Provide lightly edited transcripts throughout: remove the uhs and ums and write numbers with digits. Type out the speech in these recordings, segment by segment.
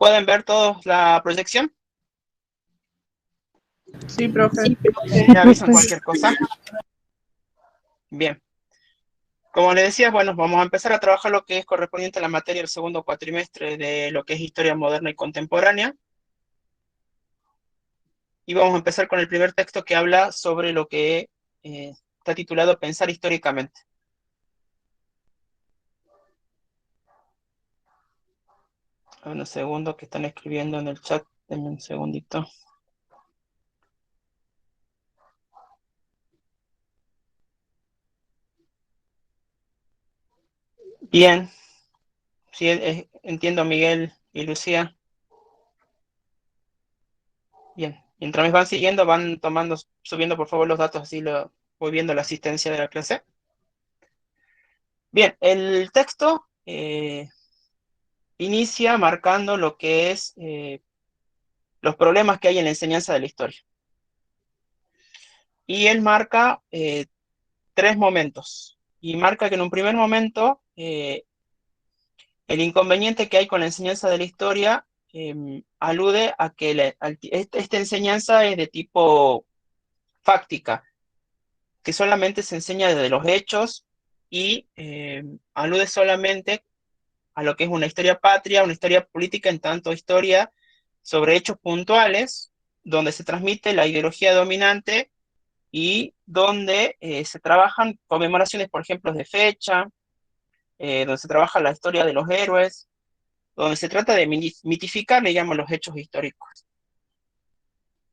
¿Pueden ver todos la proyección? Sí, profe. Me avisan cualquier cosa. Bien. Como les decía, bueno, vamos a empezar a trabajar lo que es correspondiente a la materia del segundo cuatrimestre de lo que es historia moderna y contemporánea. Y vamos a empezar con el primer texto que habla sobre lo que está titulado Pensar históricamente. Un segundo que están escribiendo en el chat, denme un segundito. Bien, sí, entiendo Miguel y Lucía. Bien, mientras me van siguiendo, van tomando, subiendo por favor los datos, así lo voy viendo la asistencia de la clase. Bien, el texto inicia marcando lo que es los problemas que hay en la enseñanza de la historia. Y él marca tres momentos. Y marca que en un primer momento el inconveniente que hay con la enseñanza de la historia alude a que esta enseñanza es de tipo fáctica, que solamente se enseña desde los hechos y alude solamente a lo que es una historia patria, una historia política, en tanto historia sobre hechos puntuales, donde se transmite la ideología dominante y donde se trabajan conmemoraciones, por ejemplo, de fecha, donde se trabaja la historia de los héroes, donde se trata de mitificar, digamos, los hechos históricos.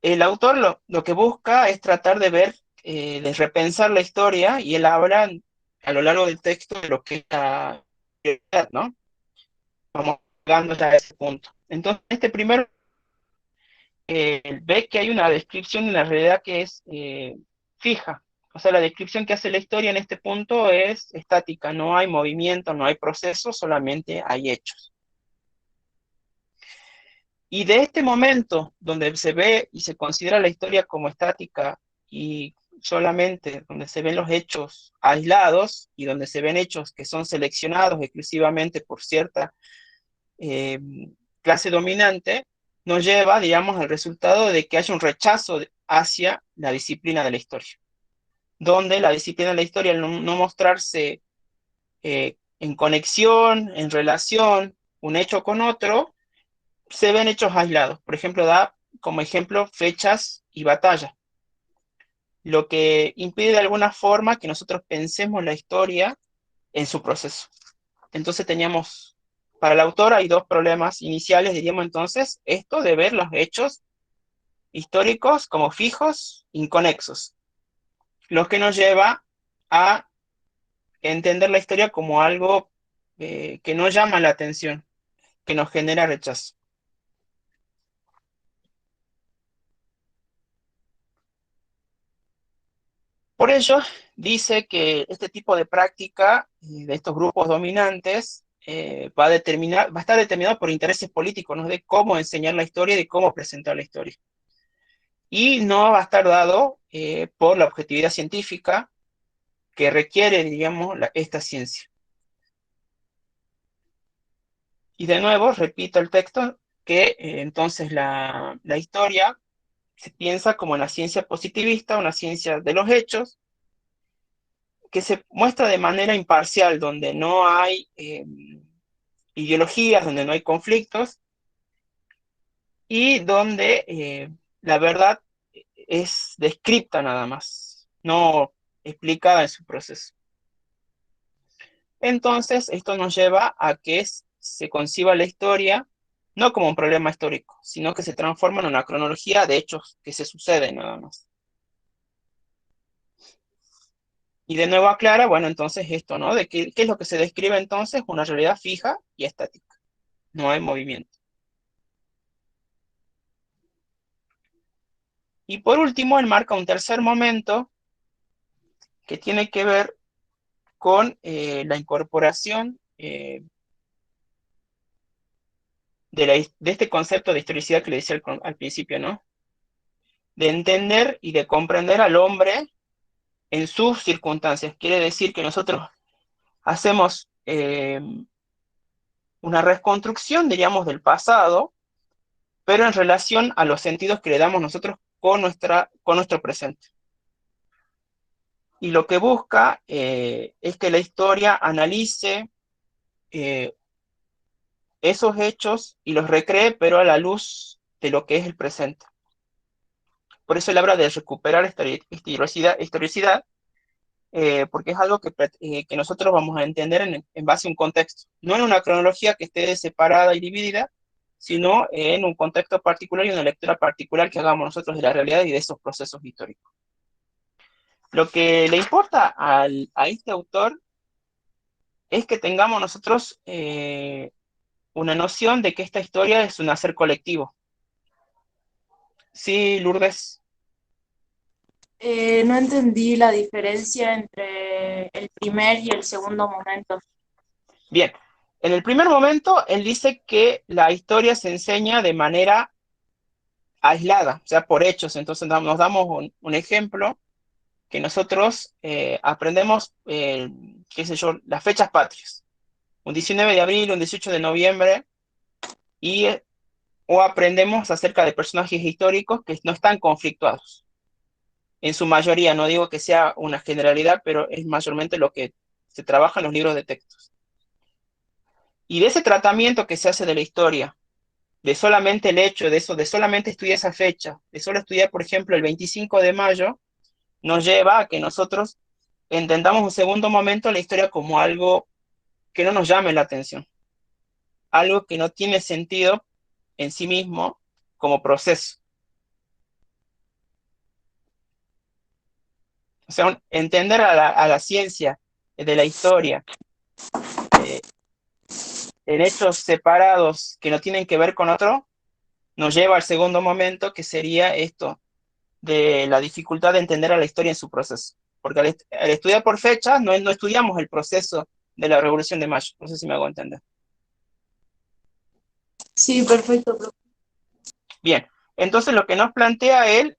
El autor lo que busca es tratar de ver, de repensar la historia, y él habla a lo largo del texto de lo que es la prioridad, ¿no? Vamos llegando ya a ese punto. Entonces, este primero ve que hay una descripción de una realidad que es fija. O sea, la descripción que hace la historia en este punto es estática, no hay movimiento, no hay proceso, solamente hay hechos. Y de este momento donde se ve y se considera la historia como estática y solamente donde se ven los hechos aislados y donde se ven hechos que son seleccionados exclusivamente por cierta eh, clase dominante, nos lleva, digamos, al resultado de que haya un rechazo hacia la disciplina de la historia, donde la disciplina de la historia, al no mostrarse en conexión, en relación, un hecho con otro, se ven hechos aislados. Por ejemplo, da como ejemplo fechas y batallas, lo que impide de alguna forma que nosotros pensemos la historia en su proceso. Entonces teníamos, para el autor hay dos problemas iniciales, diríamos entonces, esto de ver los hechos históricos como fijos, inconexos, lo que nos lleva a entender la historia como algo que no llama la atención, que nos genera rechazo. Por ello, dice que este tipo de práctica de estos grupos dominantes va a estar determinado por intereses políticos, ¿no? De cómo enseñar la historia y de cómo presentar la historia. Y no va a estar dado por la objetividad científica que requiere, digamos, esta ciencia. Y de nuevo, repito el texto, que entonces la historia se piensa como una ciencia positivista, una ciencia de los hechos, que se muestra de manera imparcial, donde no hay ideologías, donde no hay conflictos, y donde la verdad es descripta nada más, no explicada en su proceso. Entonces, esto nos lleva a que se conciba la historia no como un problema histórico, sino que se transforma en una cronología de hechos que se suceden nada más. Y de nuevo aclara, bueno, entonces esto, ¿no? De qué es lo que se describe entonces, una realidad fija y estática. No hay movimiento. Y por último, él marca un tercer momento que tiene que ver con la incorporación de este concepto de historicidad que le decía al principio, ¿no? De entender y de comprender al hombre en sus circunstancias. Quiere decir que nosotros hacemos una reconstrucción, diríamos, del pasado, pero en relación a los sentidos que le damos nosotros con nuestro presente. Y lo que busca es que la historia analice esos hechos y los recree, pero a la luz de lo que es el presente. Por eso él habla de recuperar historicidad, porque es algo que nosotros vamos a entender en base a un contexto, no en una cronología que esté separada y dividida, sino en un contexto particular y una lectura particular que hagamos nosotros de la realidad y de esos procesos históricos. Lo que le importa a este autor es que tengamos nosotros una noción de que esta historia es un hacer colectivo. Sí, Lourdes. No entendí la diferencia entre el primer y el segundo momento. Bien, en el primer momento él dice que la historia se enseña de manera aislada, o sea, por hechos. Entonces nos damos un ejemplo que nosotros aprendemos, qué sé yo, las fechas patrias. Un 19 de abril, un 18 de noviembre, y, o aprendemos acerca de personajes históricos que no están conflictuados. En su mayoría, no digo que sea una generalidad, pero es mayormente lo que se trabaja en los libros de textos. Y de ese tratamiento que se hace de la historia, de solamente el hecho de eso, de solamente estudiar esa fecha, de solo estudiar, por ejemplo, el 25 de mayo, nos lleva a que nosotros entendamos un segundo momento la historia como algo que no nos llame la atención, algo que no tiene sentido en sí mismo como proceso. O sea, entender a la ciencia de la historia eh, en hechos separados que no tienen que ver con otro, nos lleva al segundo momento, que sería esto, de la dificultad de entender a la historia en su proceso. Porque al estudiar por fechas, no estudiamos el proceso de la Revolución de Mayo. No sé si me hago entender. Sí, perfecto, profe. Bien, entonces lo que nos plantea él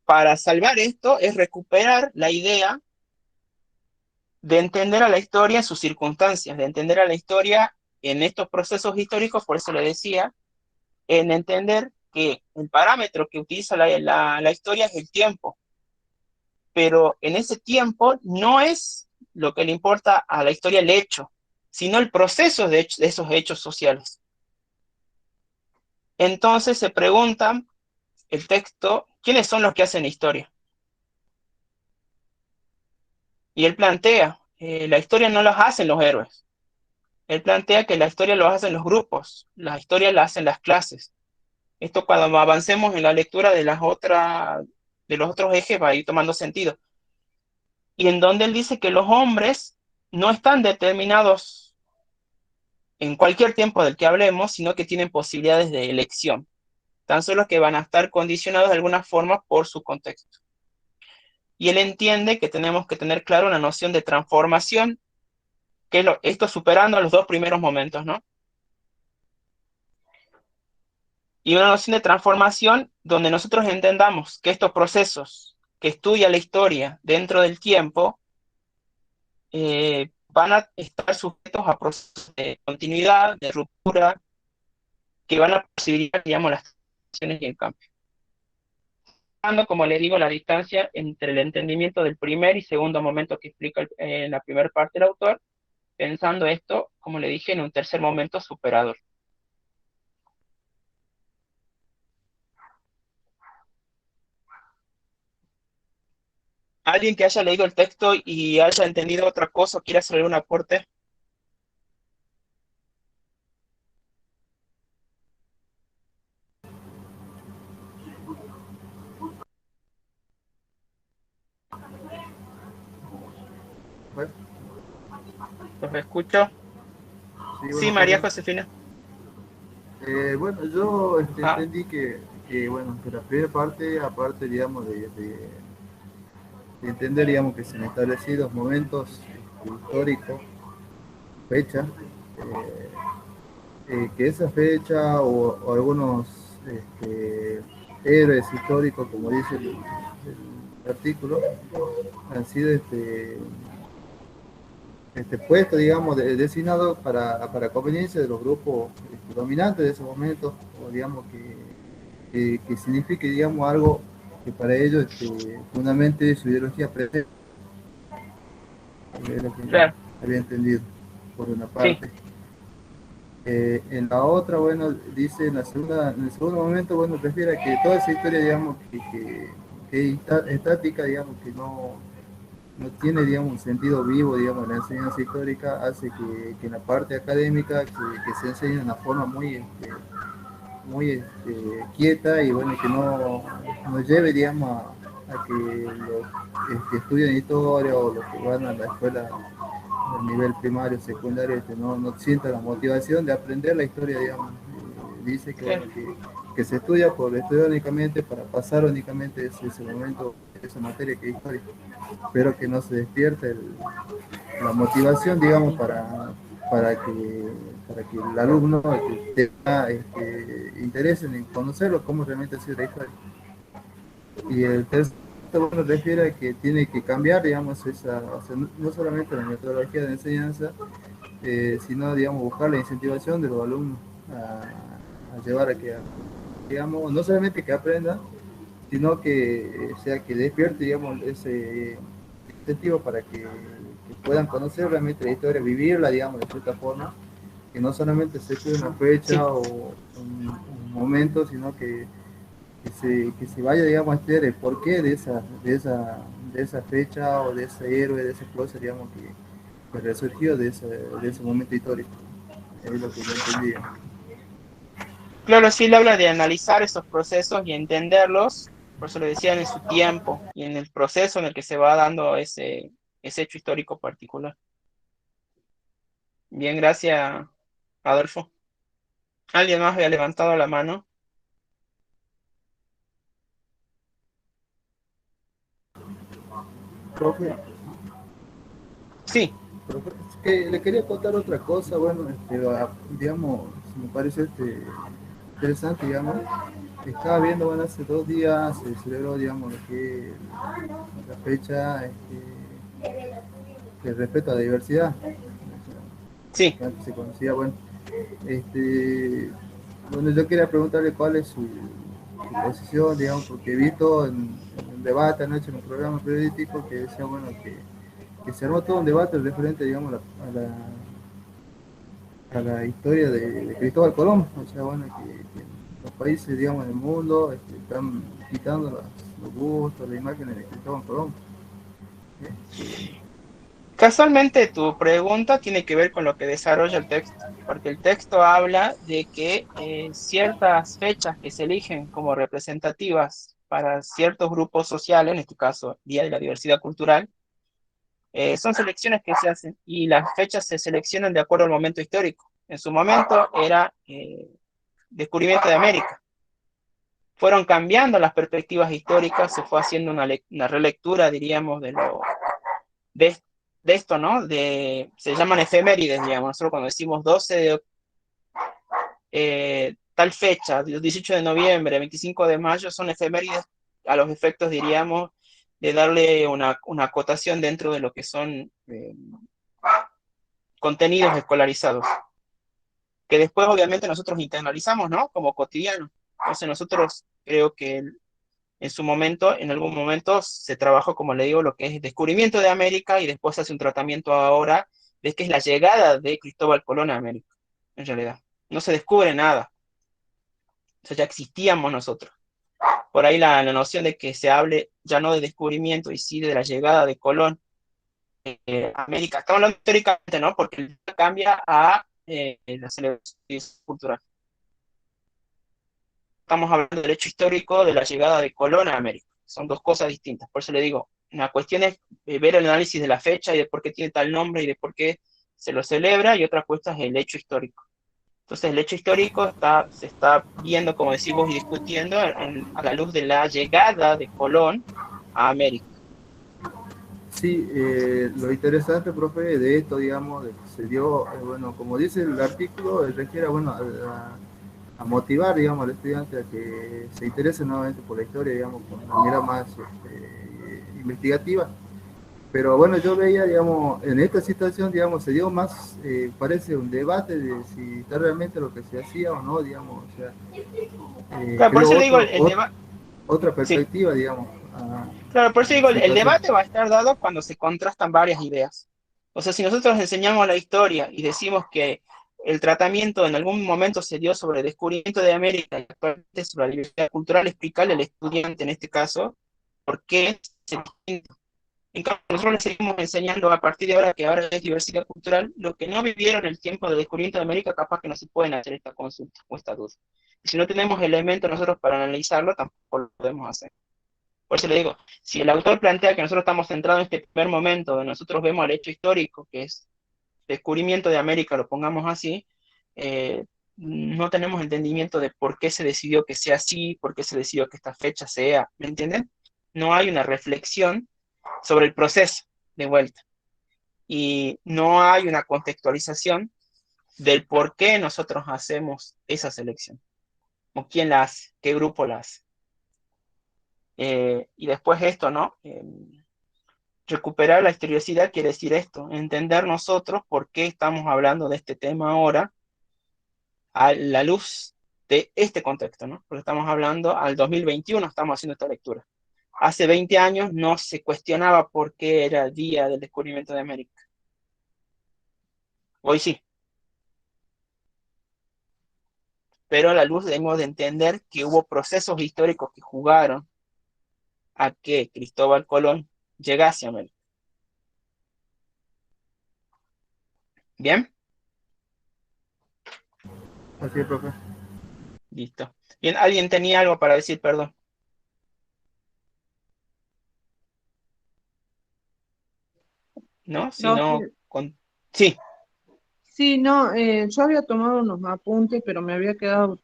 para salvar esto es recuperar la idea de entender a la historia en sus circunstancias, de entender a la historia en estos procesos históricos, por eso le decía, en entender que el parámetro que utiliza la historia es el tiempo, pero en ese tiempo no es lo que le importa a la historia el hecho, sino el proceso de esos hechos sociales. Entonces se pregunta el texto, ¿quiénes son los que hacen historia? Y él plantea, la historia no las hacen los héroes. Él plantea que la historia lo hacen los grupos, la historia la hacen las clases. Esto cuando avancemos en la lectura de los otros ejes va a ir tomando sentido. Y en donde él dice que los hombres no están determinados en cualquier tiempo del que hablemos, sino que tienen posibilidades de elección, tan solo que van a estar condicionados de alguna forma por su contexto. Y él entiende que tenemos que tener claro una noción de transformación, que es esto superando los dos primeros momentos, ¿no? Y una noción de transformación donde nosotros entendamos que estos procesos que estudia la historia dentro del tiempo van a estar sujetos a procesos de continuidad, de ruptura, que van a posibilitar, digamos, las transiciones y el cambio. Como le digo, la distancia entre el entendimiento del primer y segundo momento que explica en la primera parte del autor, pensando esto, como le dije, en un tercer momento superador. Alguien que haya leído el texto y haya entendido otra cosa o quiera hacer un aporte. Bueno, Los escucho. sí, Sí, buenas María tardes. Josefina. Bueno, yo Ah, entendí bueno, que la primera parte, aparte, digamos, de entender, digamos, que se han establecido momentos históricos, fechas, eh, que esa fecha o algunos héroes históricos, como dice el artículo, han sido puesto, digamos, designado para conveniencia de los grupos dominantes de ese momento, o digamos que signifique, digamos, algo que para ellos fundamente su ideología presente, es lo que Claro, había entendido, por una sí, parte. En la otra, bueno, dice en el segundo momento, bueno, refiere a que toda esa historia, digamos, que es estática, digamos, que no tiene, digamos, un sentido vivo, digamos, la enseñanza histórica hace que en la parte académica que se enseñe de una forma muy quieta y bueno, que no lleve, digamos, a que los que estudian historia o los que van a la escuela a nivel primario, secundario, no sientan la motivación de aprender la historia, digamos. Dice que, bueno, claro. que se estudia por estudiar únicamente para pasar únicamente ese momento, esa materia que es historia, pero que no se despierte la motivación, digamos, para que el alumno tenga interés en conocerlo, cómo realmente ha sido la historia. Y el tercer bueno, refiere a que tiene que cambiar, digamos, o sea, no solamente la metodología de enseñanza, sino, digamos, buscar la incentivación de los alumnos a llevar a que, digamos, no solamente que aprendan, sino que sea que despierte, digamos, ese incentivo para que puedan conocer realmente la historia, vivirla, digamos, de cierta forma, que no solamente se quede una fecha Sí, o un momento, sino que se vaya, digamos, a estudiar el porqué de esa fecha o de ese héroe, de ese prócer, digamos, que resurgió de ese momento histórico. Es lo que yo entendía. claro, sí le habla de analizar esos procesos y entenderlos, por eso le decían en su tiempo y en el proceso en el que se va dando ese hecho histórico particular. Bien, gracias, Adolfo. ¿Alguien más había levantado la mano? Profe, Sí, profe, es que le quería contar otra cosa, bueno, digamos, me parece interesante, digamos. Estaba viendo, bueno, hace 2 días se celebró, digamos, lo que es la fecha de respeto a la diversidad, sí. que antes se conocía, bueno. Este, bueno, yo quería preguntarle cuál es su posición, digamos, porque he visto en un debate anoche en un programa periodístico que decía, bueno, que se armó todo un debate referente, digamos, a la historia de Cristóbal Colón, o sea, bueno, que los países, digamos, del mundo están quitando los gustos, las imágenes de Cristóbal Colón. Casualmente tu pregunta tiene que ver con lo que desarrolla el texto, porque el texto habla de que ciertas fechas que se eligen como representativas para ciertos grupos sociales, en este caso Día de la Diversidad Cultural, son selecciones que se hacen y las fechas se seleccionan de acuerdo al momento histórico. En su momento era descubrimiento de América. Fueron cambiando las perspectivas históricas, se fue haciendo una relectura, diríamos, de, de esto, ¿no? Se llaman efemérides, digamos. Nosotros cuando decimos 12 de tal fecha, 18 de noviembre, 25 de mayo, son efemérides a los efectos, diríamos, de darle una acotación dentro de lo que son contenidos escolarizados, que después obviamente nosotros internalizamos, ¿no? Como cotidiano. Entonces nosotros creo que en su momento, en algún momento, se trabajó, como le digo, lo que es el descubrimiento de América y después se hace un tratamiento ahora de que es la llegada de Cristóbal Colón a América, en realidad. No se descubre nada, o sea, ya existíamos nosotros. Por ahí la noción de que se hable ya no de descubrimiento y sí de la llegada de Colón a América. Estamos hablando históricamente, ¿no? Porque el cambia a la celebración cultural. Estamos hablando del hecho histórico de la llegada de Colón a América. Son dos cosas distintas. Por eso le digo, una cuestión es ver el análisis de la fecha y de por qué tiene tal nombre y de por qué se lo celebra, y otra cuestión es el hecho histórico. Entonces, el hecho histórico se está viendo, como decimos, y discutiendo a la luz de la llegada de Colón a América. Sí, lo interesante, profe, de esto, digamos, de que se dio, bueno, como dice el artículo, refiere, bueno, a motivar, digamos, al estudiante a que se interese nuevamente por la historia, digamos, con una manera más investigativa. Pero bueno, yo veía, digamos, en esta situación, digamos, se dio más, parece un debate de si está realmente lo que se hacía o no, digamos, o sea, Claro, por creo eso le digo el debate, otra sí, perspectiva, digamos, a claro, por eso digo, la el situación. debate va a estar dado cuando se contrastan varias ideas. O sea, si nosotros enseñamos la historia y decimos que el tratamiento en algún momento se dio sobre el descubrimiento de América y actualmente sobre la diversidad cultural, explicarle al estudiante en este caso por qué se distingue. En cambio, nosotros les seguimos enseñando a partir de ahora que ahora es diversidad cultural, lo que no vivieron el tiempo del descubrimiento de América, capaz que no se pueden hacer esta consulta o esta duda. Y si no tenemos elementos nosotros para analizarlo, tampoco lo podemos hacer. Por eso le digo, si el autor plantea que nosotros estamos centrados en este primer momento, donde nosotros vemos el hecho histórico, que es descubrimiento de América, lo pongamos así, no tenemos entendimiento de por qué se decidió que sea así, por qué se decidió que esta fecha sea, ¿me entienden? No hay una reflexión sobre el proceso de vuelta y no hay una contextualización del por qué nosotros hacemos esa selección, o quién la hace, qué grupo la hace. Y después esto, ¿no? Recuperar la historicidad quiere decir esto, entender nosotros por qué estamos hablando de este tema ahora a la luz de este contexto, ¿no? Porque estamos hablando al 2021, estamos haciendo esta lectura. Hace 20 años no se cuestionaba por qué era el día del descubrimiento de América. Hoy sí, pero a la luz debemos de entender que hubo procesos históricos que jugaron a que Cristóbal Colón llegase a América. ¿Bien? Así es, profe. Listo. Bien, ¿alguien tenía algo para decir, perdón? ¿No? Si no, Profe, con... Sí, sí, no, yo había tomado unos apuntes, pero me había quedado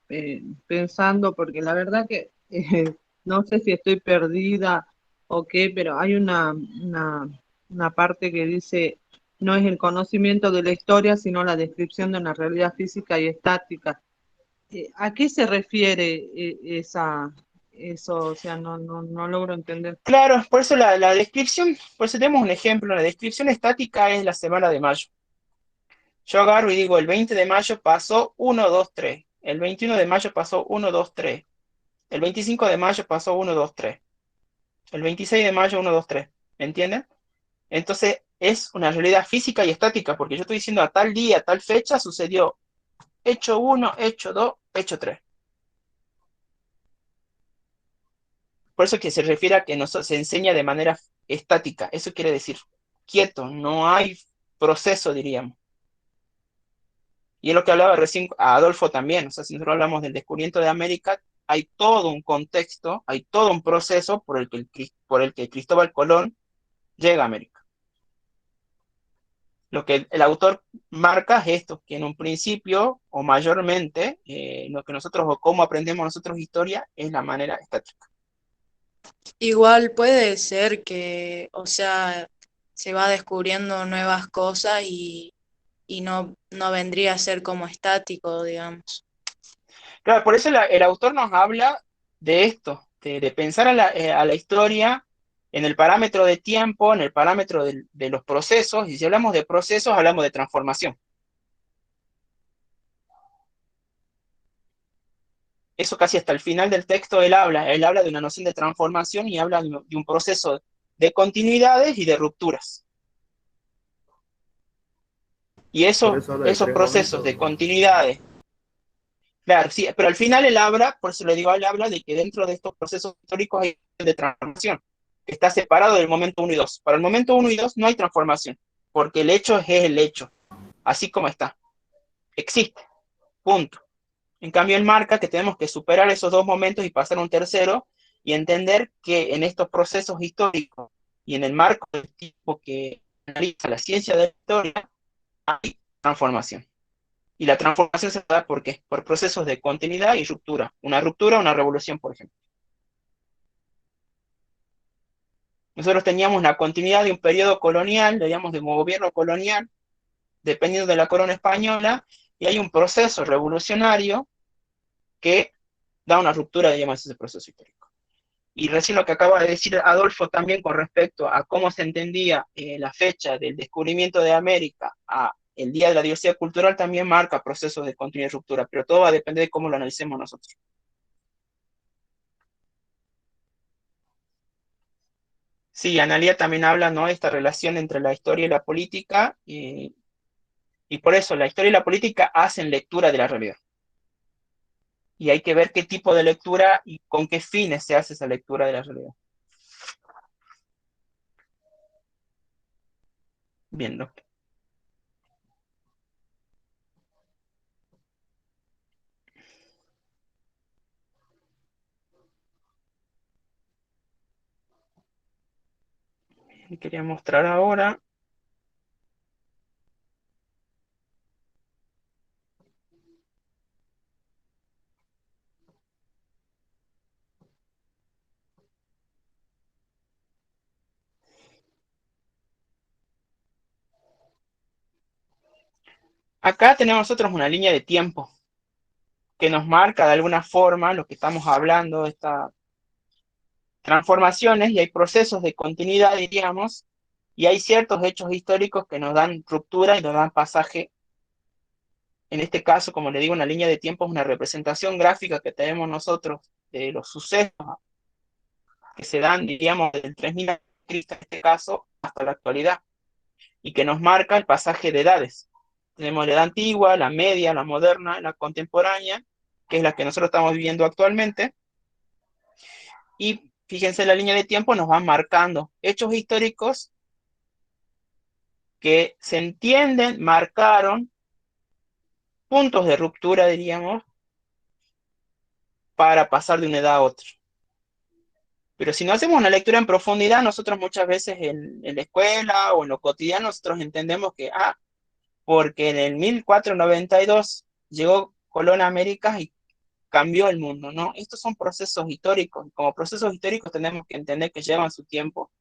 pensando, porque la verdad que no sé si estoy perdida o qué, pero hay una parte que dice, no es el conocimiento de la historia, sino la descripción de una realidad física y estática. ¿A qué se refiere eso? O sea, no logro entender. claro, por eso la descripción, por eso tenemos un ejemplo, la descripción estática es la semana de mayo. Yo agarro y digo, el 20 de mayo pasó 1, 2, 3. El 21 de mayo pasó 1, 2, 3. El 25 de mayo pasó 1, 2, 3. El 26 de mayo 1, 2, 3. ¿Me entienden? Entonces es una realidad física y estática, porque yo estoy diciendo a tal día, a tal fecha sucedió hecho 1, hecho 2, hecho 3. Por eso que se refiere a que no se enseña de manera estática. Eso quiere decir quieto, no hay proceso, diríamos. Y es lo que hablaba recién a Adolfo también. O sea, si nosotros hablamos del descubrimiento de América, hay todo un contexto, hay todo un proceso por el que Cristóbal Colón llega a América. Lo que el autor marca es esto, que en un principio o mayormente lo que nosotros o cómo aprendemos nosotros historia es la manera estática. Igual puede ser que, o sea, se va descubriendo nuevas cosas y no vendría a ser como estático, digamos. Claro, por eso el autor nos habla de esto, de pensar a la historia en el parámetro de tiempo, en el parámetro de los procesos, y si hablamos de procesos, hablamos de transformación. Eso casi hasta el final del texto él habla de una noción de transformación y habla de un proceso de continuidades y de rupturas. Y Por eso habla de esos tres procesos momentos. de continuidades, claro, sí, pero al final él habla, por eso le digo, él habla de que dentro de estos procesos históricos hay de transformación, que está separado del momento uno y 2. Para el momento uno y 2 no hay transformación, porque el hecho es el hecho, así como está, existe, punto. En cambio, él marca que tenemos que superar esos dos momentos y pasar a un tercero y entender que en estos procesos históricos y en el marco del tiempo que analiza la ciencia de la historia, hay transformación. Y la transformación se da ¿por qué? Por procesos de continuidad y ruptura. Una revolución, por ejemplo. Nosotros teníamos la continuidad de un periodo colonial, digamos, de un gobierno colonial, dependiendo de la corona española, y hay un proceso revolucionario que da una ruptura, digamos, ese proceso histórico. Y recién lo que acaba de decir Adolfo también con respecto a cómo se entendía la fecha del descubrimiento de América a el Día de la Diversidad Cultural también marca procesos de continuidad y ruptura, pero todo va a depender de cómo lo analicemos nosotros. Sí, Analía también habla, ¿no?, de esta relación entre la historia y la política, y por eso la historia y la política hacen lectura de la realidad. Y hay que ver qué tipo de lectura y con qué fines se hace esa lectura de la realidad. Viendo. Y quería mostrar ahora. Acá tenemos nosotros una línea de tiempo que nos marca de alguna forma lo que estamos hablando, estas transformaciones, y hay procesos de continuidad, diríamos, y hay ciertos hechos históricos que nos dan ruptura y nos dan pasaje. En este caso, como le digo, una línea de tiempo es una representación gráfica que tenemos nosotros de los sucesos que se dan, diríamos, del 3000 a.C. en este caso, hasta la actualidad, y que nos marca el pasaje de edades. Tenemos la edad antigua, la media, la moderna, la contemporánea, que es la que nosotros estamos viviendo actualmente, y fíjense, la línea de tiempo nos va marcando hechos históricos que se entienden, marcaron puntos de ruptura, diríamos, para pasar de una edad a otra. Pero si no hacemos una lectura en profundidad, nosotros muchas veces en la escuela o en lo cotidiano, nosotros entendemos que, porque en el 1492 llegó Colón a América y cambió el mundo, ¿no? Estos son procesos históricos. Como procesos históricos tenemos que entender que llevan su tiempo.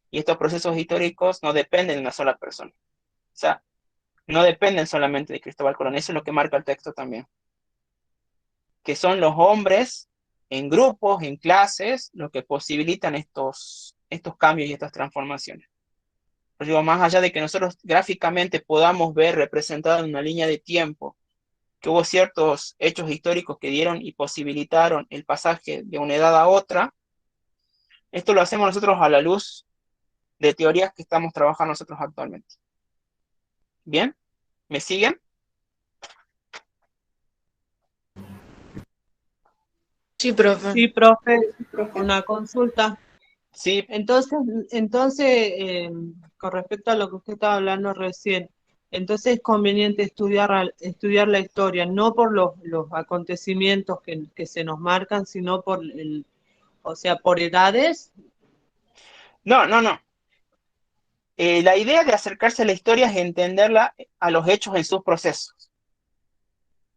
Y estos procesos históricos no dependen de una sola persona. O sea, no dependen solamente de Cristóbal Colón. Eso es lo que marca el texto también. Que son los hombres en grupos, en clases, lo que posibilitan estos cambios y estas transformaciones. Pero digo, más allá de que nosotros gráficamente podamos ver representada en una línea de tiempo que hubo ciertos hechos históricos que dieron y posibilitaron el pasaje de una edad a otra, esto lo hacemos nosotros a la luz de teorías que estamos trabajando nosotros actualmente. ¿Bien? ¿Me siguen? Sí, profe. Sí, profe, una consulta. Sí, Entonces, con respecto a lo que usted estaba hablando recién, entonces es conveniente estudiar la historia, no por los acontecimientos que se nos marcan, sino o sea, por edades. no, no, no. La idea de acercarse a la historia es entenderla a los hechos en sus procesos.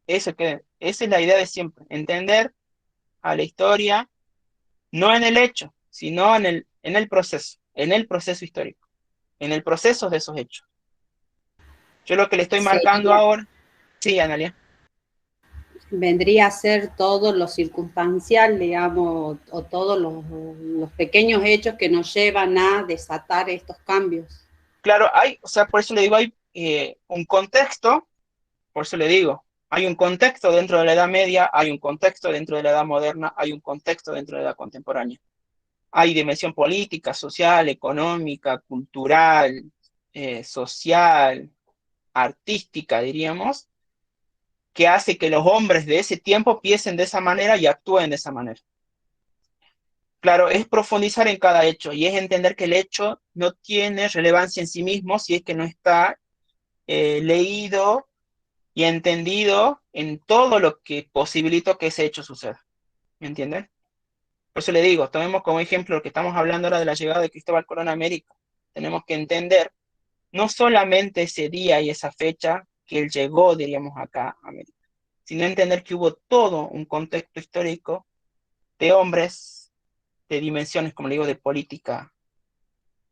Esa es la idea de siempre, entender a la historia no en el hecho, sino en el proceso histórico, en el proceso de esos hechos. Yo lo que le estoy marcando Sería, ahora, sí, Analia. vendría a ser todo lo circunstancial, digamos, o todos los pequeños hechos que nos llevan a desatar estos cambios. Claro, o sea, por eso le digo, hay un contexto, por eso le digo, hay un contexto dentro de la Edad Media, hay un contexto dentro de la Edad Moderna, hay un contexto dentro de la Edad Contemporánea. Hay dimensión política, social, económica, cultural, social, artística, diríamos, que hace que los hombres de ese tiempo piensen de esa manera y actúen de esa manera. Claro, es profundizar en cada hecho y es entender que el hecho no tiene relevancia en sí mismo si es que no está leído y entendido en todo lo que posibilitó que ese hecho suceda. ¿Me entienden? Por eso le digo, tomemos como ejemplo lo que estamos hablando ahora de la llegada de Cristóbal Colón a América. Tenemos que entender no solamente ese día y esa fecha que él llegó, diríamos, acá a América, sino entender que hubo todo un contexto histórico de hombres, de dimensiones, como le digo, de política,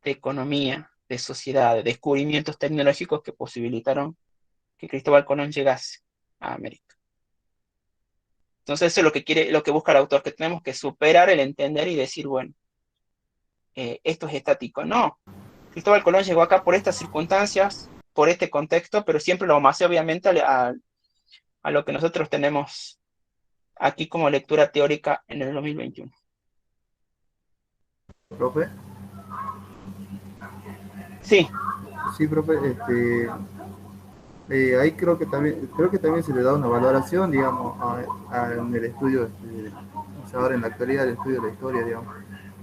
de economía, de sociedad, de descubrimientos tecnológicos que posibilitaron que Cristóbal Colón llegase a América. Entonces eso es lo que quiere, lo que busca el autor, que tenemos que superar el entender y decir, bueno, esto es estático. No, Cristóbal Colón llegó acá por estas circunstancias, por este contexto, pero siempre lo amasé obviamente a lo que nosotros tenemos aquí como lectura teórica en el 2021. Profe, Sí, sí, profe, ahí creo que también se le da una valoración, digamos, en el estudio, o sea, ahora en la actualidad el estudio de la historia, digamos.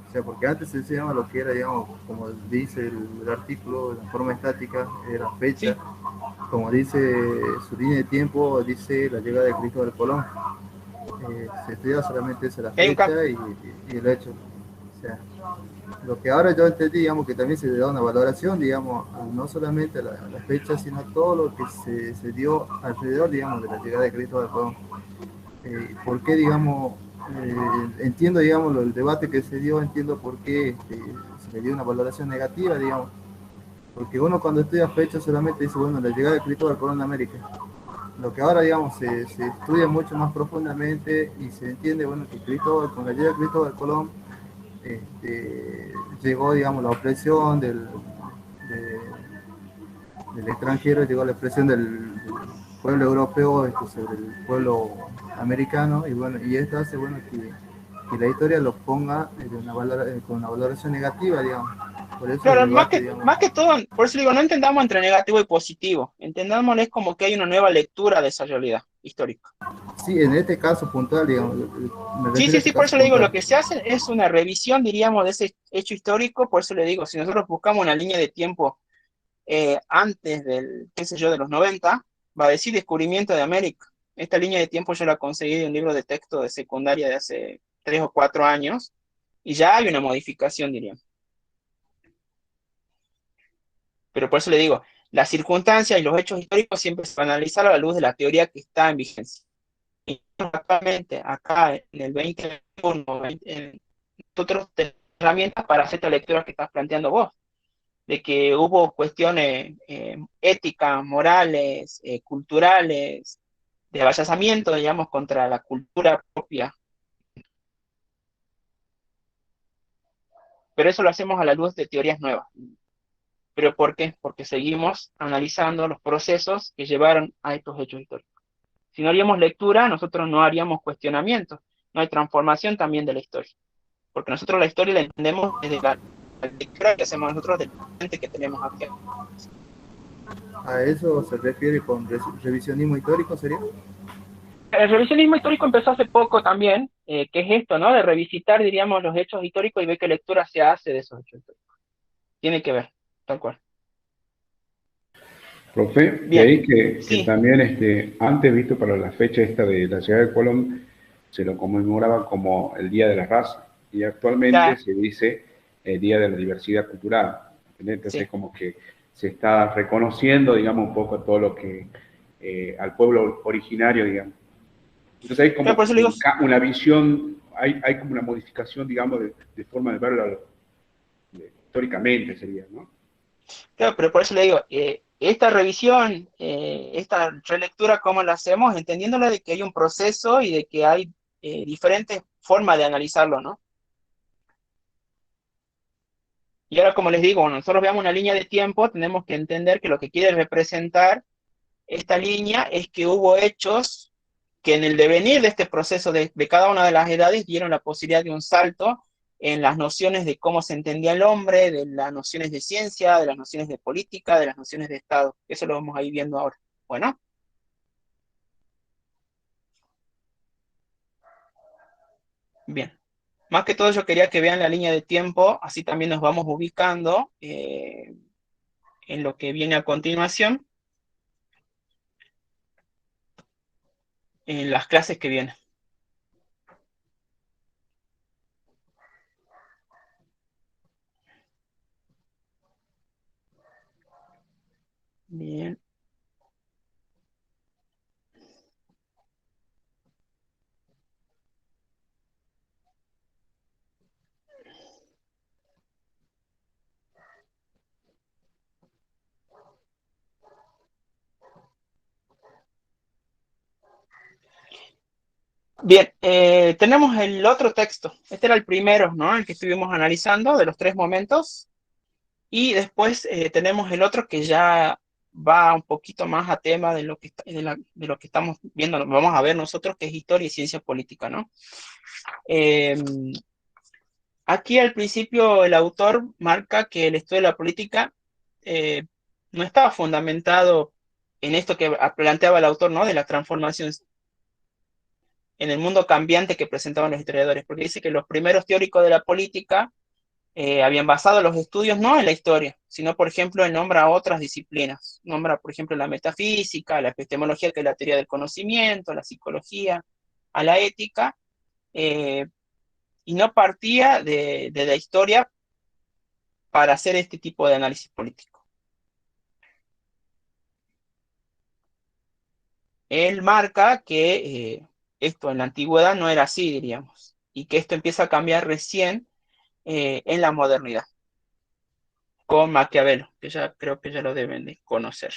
O sea, porque antes se enseñaba lo que era, digamos, como dice el artículo, la forma estática, era fecha, sí, como dice su línea de tiempo, dice la llegada de Cristóbal Colón. Se estudia solamente esa la hay un fecha y el hecho. O sea, lo que ahora yo entendí, digamos, que también se le da una valoración, digamos, no solamente a la fecha, sino a todo lo que se dio alrededor, digamos, de la llegada de Cristóbal Colón. ¿Por qué, digamos, entiendo, digamos, el debate que se dio, entiendo por qué se le dio una valoración negativa, digamos, porque uno cuando estudia fecha solamente dice, bueno, la llegada de Cristóbal Colón a América. Lo que ahora, digamos, se estudia mucho más profundamente y se entiende, bueno, que Cristóbal, con la llegada de Cristóbal Colón, llegó, digamos, la opresión del extranjero, llegó la opresión del pueblo europeo sobre el pueblo americano, y bueno, y esto hace, bueno, que la historia lo ponga con una valoración negativa, digamos. Por eso el claro, debate, digamos. más que todo, por eso digo, no entendamos entre negativo y positivo, entendámoslo como que hay una nueva lectura de esa realidad histórica. Sí, en este caso puntual, digamos, me Sí, refiero a sí, este sí, por caso eso le digo, lo puntual. que se hace es una revisión, diríamos, de ese hecho histórico, por eso le digo, si nosotros buscamos una línea de tiempo antes del, qué sé yo, de los 90, va a decir descubrimiento de América. Esta línea de tiempo yo la conseguí de un libro de texto de secundaria de hace 3 o 4 años, y ya hay una modificación, diríamos. Pero por eso le digo, las circunstancias y los hechos históricos siempre se van a analizar a la luz de la teoría que está en vigencia. Y actualmente, acá en el 2021, nosotros tenemos herramientas para hacer esta lectura que estás planteando vos, de que hubo cuestiones éticas, morales, culturales, de avasallamiento, digamos, contra la cultura propia. Pero eso lo hacemos a la luz de teorías nuevas. ¿Pero por qué? Porque seguimos analizando los procesos que llevaron a estos hechos históricos. Si no haríamos lectura, nosotros no haríamos cuestionamiento. No hay transformación también de la historia. Porque nosotros la historia la entendemos desde la lectura que hacemos nosotros del presente que tenemos aquí. ¿A eso se refiere con revisionismo histórico, sería? El revisionismo histórico empezó hace poco también, que es esto, ¿no? De revisitar, diríamos, los hechos históricos y ver qué lectura se hace de esos hechos históricos. Tiene que ver, tal cual. Profe, de Bien, ahí que sí, también antes, visto para la fecha esta de la llegada de Colón, se lo conmemoraba como el Día de la Raza, y actualmente ya, se dice el Día de la Diversidad Cultural. ¿Entendés? Entonces, sí. como que se está reconociendo, digamos, un poco todo lo que al pueblo originario, digamos. Entonces hay Claro, como por eso le digo, una visión, hay como una modificación, digamos, de forma de verlo históricamente, sería, ¿no? claro, pero por eso le digo, esta revisión, esta relectura, ¿cómo la hacemos? Entendiéndola de que hay un proceso y de que hay diferentes formas de analizarlo, ¿no? Y ahora, como les digo, cuando nosotros veamos una línea de tiempo, tenemos que entender que lo que quiere representar esta línea es que hubo hechos que en el devenir de este proceso de cada una de las edades dieron la posibilidad de un salto en las nociones de cómo se entendía el hombre, de las nociones de ciencia, de las nociones de política, de las nociones de Estado. Eso lo vamos a ir viendo ahora. Bueno, bien. Más que todo yo quería que vean la línea de tiempo, así también nos vamos ubicando en lo que viene a continuación, en las clases que vienen. Bien. Bien, tenemos el otro texto. Este era el primero, ¿no? El que estuvimos analizando de los 3 momentos. Y después tenemos el otro que ya va un poquito más a tema de lo que, de lo que estamos viendo, vamos a ver nosotros, que es historia y ciencia política, ¿no? Aquí al principio el autor marca que el estudio de la política no estaba fundamentado en esto que planteaba el autor, ¿no? De la transformación en el mundo cambiante que presentaban los historiadores, porque dice que los primeros teóricos de la política habían basado los estudios no en la historia, sino, por ejemplo, en nombra otras disciplinas. Nombra, por ejemplo, la metafísica, la epistemología, que es la teoría del conocimiento, la psicología, a la ética, y no partía de la historia para hacer este tipo de análisis político. Él marca que esto en la antigüedad no era así, diríamos, y que esto empieza a cambiar recién en la modernidad, con Maquiavelo, que ya creo que ya lo deben de conocer,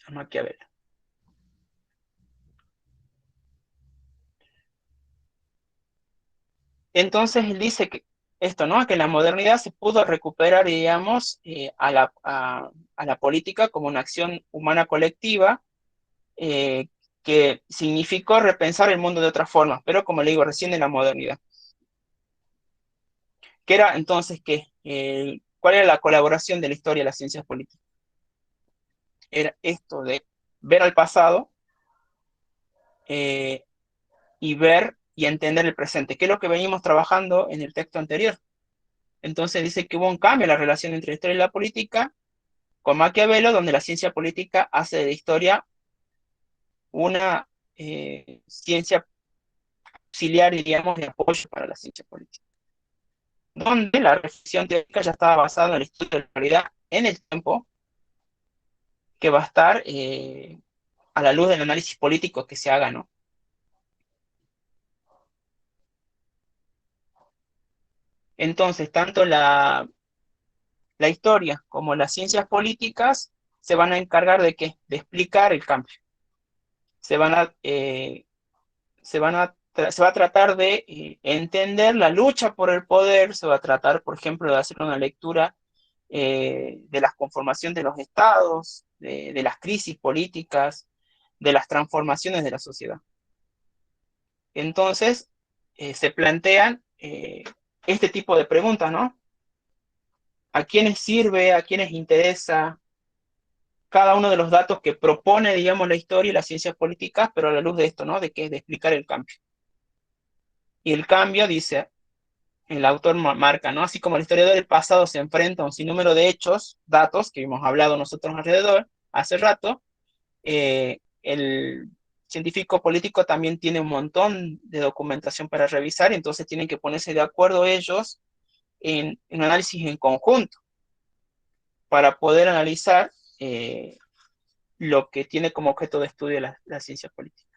a Maquiavelo. Entonces él dice que esto, ¿no? Que en la modernidad se pudo recuperar, digamos, a la política como una acción humana colectiva, que significó repensar el mundo de otra forma, pero como le digo, recién en la modernidad. ¿Qué era entonces qué? ¿Cuál era la colaboración de la historia y las ciencias políticas? Era esto de ver al pasado y ver y entender el presente, que es lo que venimos trabajando en el texto anterior. Entonces dice que hubo un cambio en la relación entre la historia y la política con Maquiavelo, donde la ciencia política hace de la historia una ciencia auxiliar, diríamos, de apoyo para la ciencia política, donde la reflexión teórica ya estaba basada en el estudio de la realidad en el tiempo, que va a estar a la luz del análisis político que se haga, ¿no? Entonces, tanto la historia como las ciencias políticas se van a encargar de ¿qué? De explicar el cambio. Se va a tratar de entender la lucha por el poder, se va a tratar, por ejemplo, de hacer una lectura de la conformación de los estados, de las crisis políticas, de las transformaciones de la sociedad. Entonces, se plantean este tipo de preguntas, ¿no? ¿A quiénes sirve? ¿A quiénes interesa? Cada uno de los datos que propone, digamos, la historia y las ciencias políticas, pero a la luz de esto, ¿no? De que es de explicar el cambio. Y el cambio, dice, el autor marca, ¿no? Así como el historiador del pasado se enfrenta a un sinnúmero de hechos, datos, que hemos hablado nosotros alrededor, hace rato, el científico político también tiene un montón de documentación para revisar, y entonces tienen que ponerse de acuerdo ellos en un análisis en conjunto para poder analizar lo que tiene como objeto de estudio la ciencia política.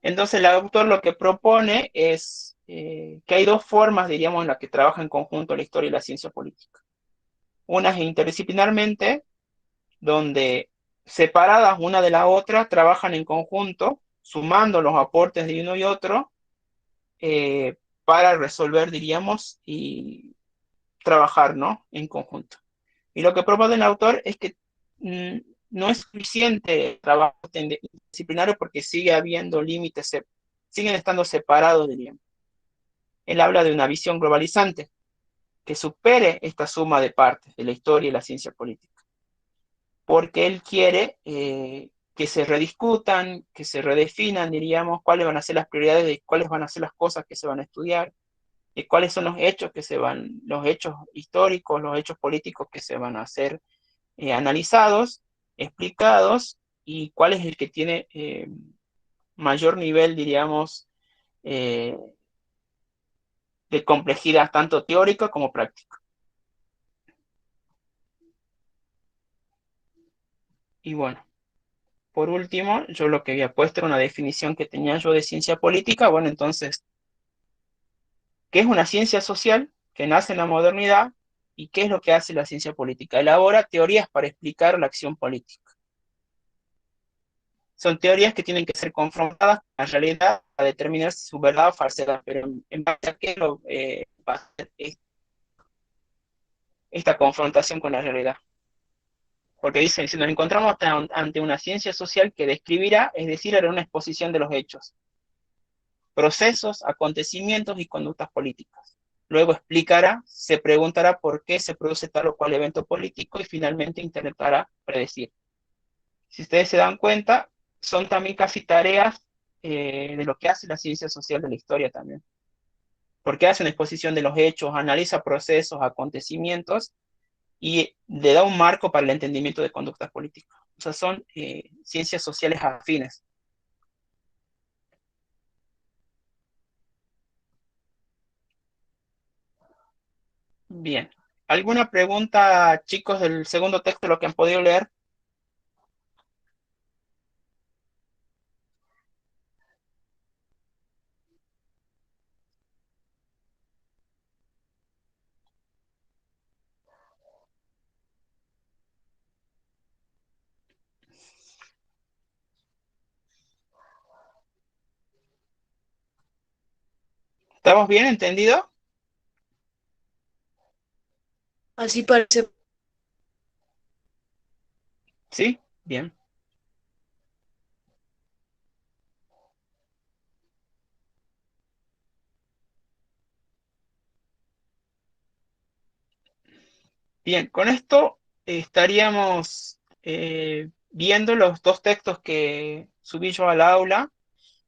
Entonces el autor lo que propone es que hay 2 formas, diríamos, en las que trabaja en conjunto la historia y la ciencia política. Una es interdisciplinarmente, donde separadas una de la otra, trabajan en conjunto, sumando los aportes de uno y otro, para resolver, diríamos, y trabajar, ¿no? En conjunto. Y lo que propone el autor es que no es suficiente trabajo disciplinario porque sigue habiendo límites, siguen estando separados, diríamos. Él habla de una visión globalizante que supere esta suma de partes de la historia y la ciencia política, porque él quiere que se rediscutan, que se redefinan, diríamos, cuáles van a ser las prioridades de cuáles van a ser las cosas que se van a estudiar, y cuáles son los hechos los hechos históricos, los hechos políticos que se van a hacer analizados, explicados, y cuál es el que tiene mayor nivel, diríamos, de complejidad, tanto teórica como práctica. Y bueno, por último, yo lo que había puesto era una definición que tenía yo de ciencia política. Bueno, entonces, ¿qué es una ciencia social que nace en la modernidad? ¿Y qué es lo que hace la ciencia política? Elabora teorías para explicar la acción política. Son teorías que tienen que ser confrontadas con la realidad para determinar su verdad o falsedad, pero en base a qué va a ser esta confrontación con la realidad. Porque dicen, si nos encontramos ante una ciencia social que describirá, es decir, hará una exposición de los hechos, procesos, acontecimientos y conductas políticas. Luego explicará, se preguntará por qué se produce tal o cual evento político y finalmente intentará predecir. Si ustedes se dan cuenta, son también casi tareas de lo que hace la ciencia social de la historia también. Porque hace una exposición de los hechos, analiza procesos, acontecimientos y le da un marco para el entendimiento de conductas políticas. O sea, son ciencias sociales afines. Bien. ¿Alguna pregunta, chicos, del segundo texto, lo que han podido leer? ¿Estamos bien entendidos? Así parece. ¿Sí? Bien. Bien, con esto estaríamos viendo los dos textos que subí yo al aula,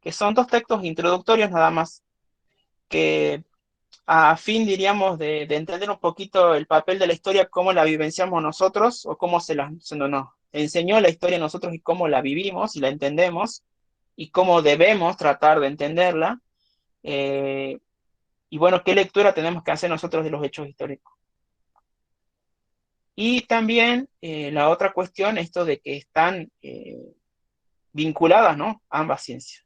que son dos textos introductorios nada más, que a fin, diríamos, de entender un poquito el papel de la historia, cómo la vivenciamos nosotros, o cómo se nos enseñó la historia a nosotros y cómo la vivimos y la entendemos, y cómo debemos tratar de entenderla, eh, y bueno, qué lectura tenemos que hacer nosotros de los hechos históricos. Y también la otra cuestión, esto de que están vinculadas, ¿no? Ambas ciencias.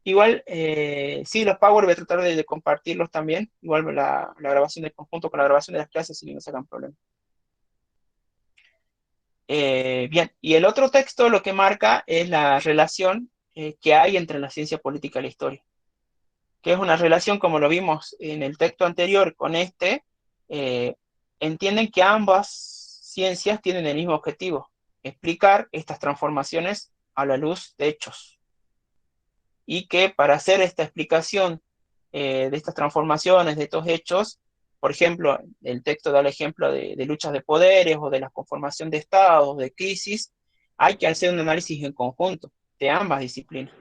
Igual, sí, los Power voy a tratar de compartirlos también. Igual la grabación del conjunto con la grabación de las clases, si no se hagan problema. Bien, y el otro texto lo que marca es la relación que hay entre la ciencia política y la historia, que es una relación, como lo vimos en el texto anterior con este, eh, entienden que ambas ciencias tienen el mismo objetivo, explicar estas transformaciones a la luz de hechos. Y que para hacer esta explicación de estas transformaciones, de estos hechos, por ejemplo, el texto da el ejemplo de luchas de poderes o de la conformación de estados, de crisis, hay que hacer un análisis en conjunto de ambas disciplinas.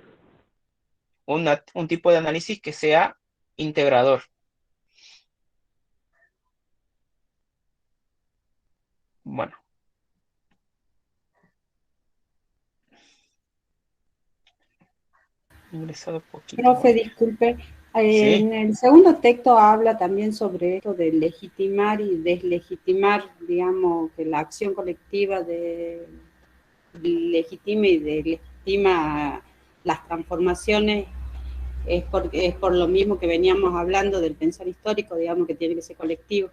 Un tipo de análisis que sea integrador. Bueno. Ingresado poquito. Profe, disculpe, Sí, en el segundo texto habla también sobre esto de legitimar y deslegitimar, digamos, que la acción colectiva legitima y deslegitima las transformaciones, es por lo mismo que veníamos hablando del pensar histórico, digamos, que tiene que ser colectivo.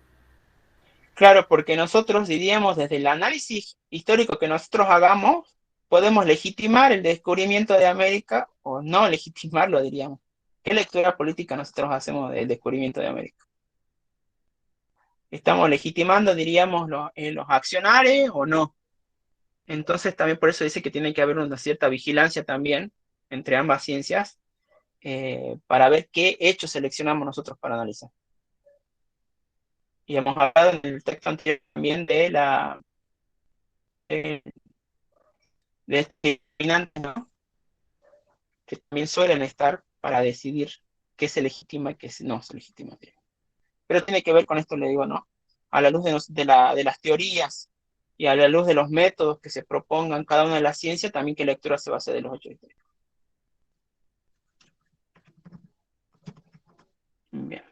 claro, porque nosotros diríamos desde el análisis histórico que nosotros hagamos, podemos legitimar el descubrimiento de América o no legitimarlo, diríamos. ¿Qué lectura política nosotros hacemos del descubrimiento de América? ¿Estamos legitimando, diríamos, los accionarios o no? Entonces también por eso dice que tiene que haber una cierta vigilancia también entre ambas ciencias para ver qué hechos seleccionamos nosotros para analizar. Y hemos hablado en el texto anterior también de determinantes, ¿no? Que también suelen estar para decidir qué se legitima y qué no se legitima. Pero tiene que ver con esto, le digo, ¿no? A la luz de las teorías y a la luz de los métodos que se propongan cada una de las ciencias, también qué lectura se va a hacer de los hechos históricos. Bien.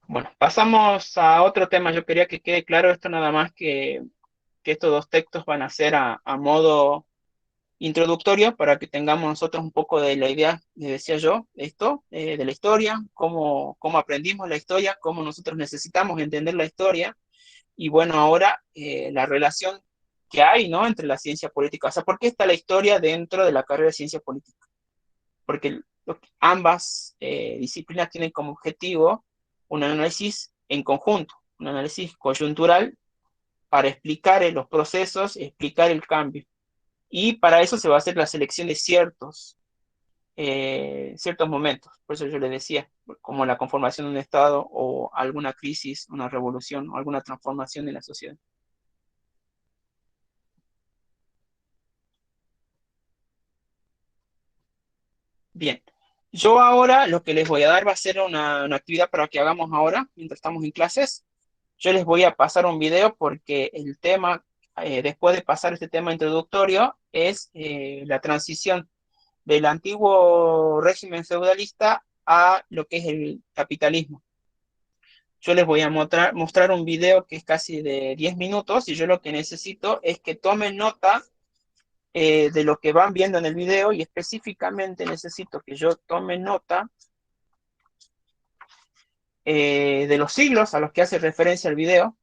Bueno, pasamos a otro tema. Yo quería que quede claro esto nada más que estos dos textos van a ser a modo introductorio para que tengamos nosotros un poco de la idea, les decía yo, esto, de la historia, cómo aprendimos la historia, cómo nosotros necesitamos entender la historia y bueno, ahora la relación que hay, ¿no? Entre la ciencia política. O sea, ¿por qué está la historia dentro de la carrera de ciencia política? Porque ambas disciplinas tienen como objetivo un análisis en conjunto, un análisis coyuntural para explicar los procesos, explicar el cambio. Y para eso se va a hacer la selección de ciertos momentos. Por eso yo le decía, como la conformación de un Estado o alguna crisis, una revolución o alguna transformación en la sociedad. Bien, yo ahora lo que les voy a dar va a ser una actividad para que hagamos ahora, mientras estamos en clases. Yo les voy a pasar un video porque el tema, después de pasar este tema introductorio, es la transición del antiguo régimen feudalista a lo que es el capitalismo. Yo les voy a mostrar un video que es casi de 10 minutos y yo lo que necesito es que tomen nota de lo que van viendo en el video y específicamente necesito que yo tome nota de los siglos a los que hace referencia el video.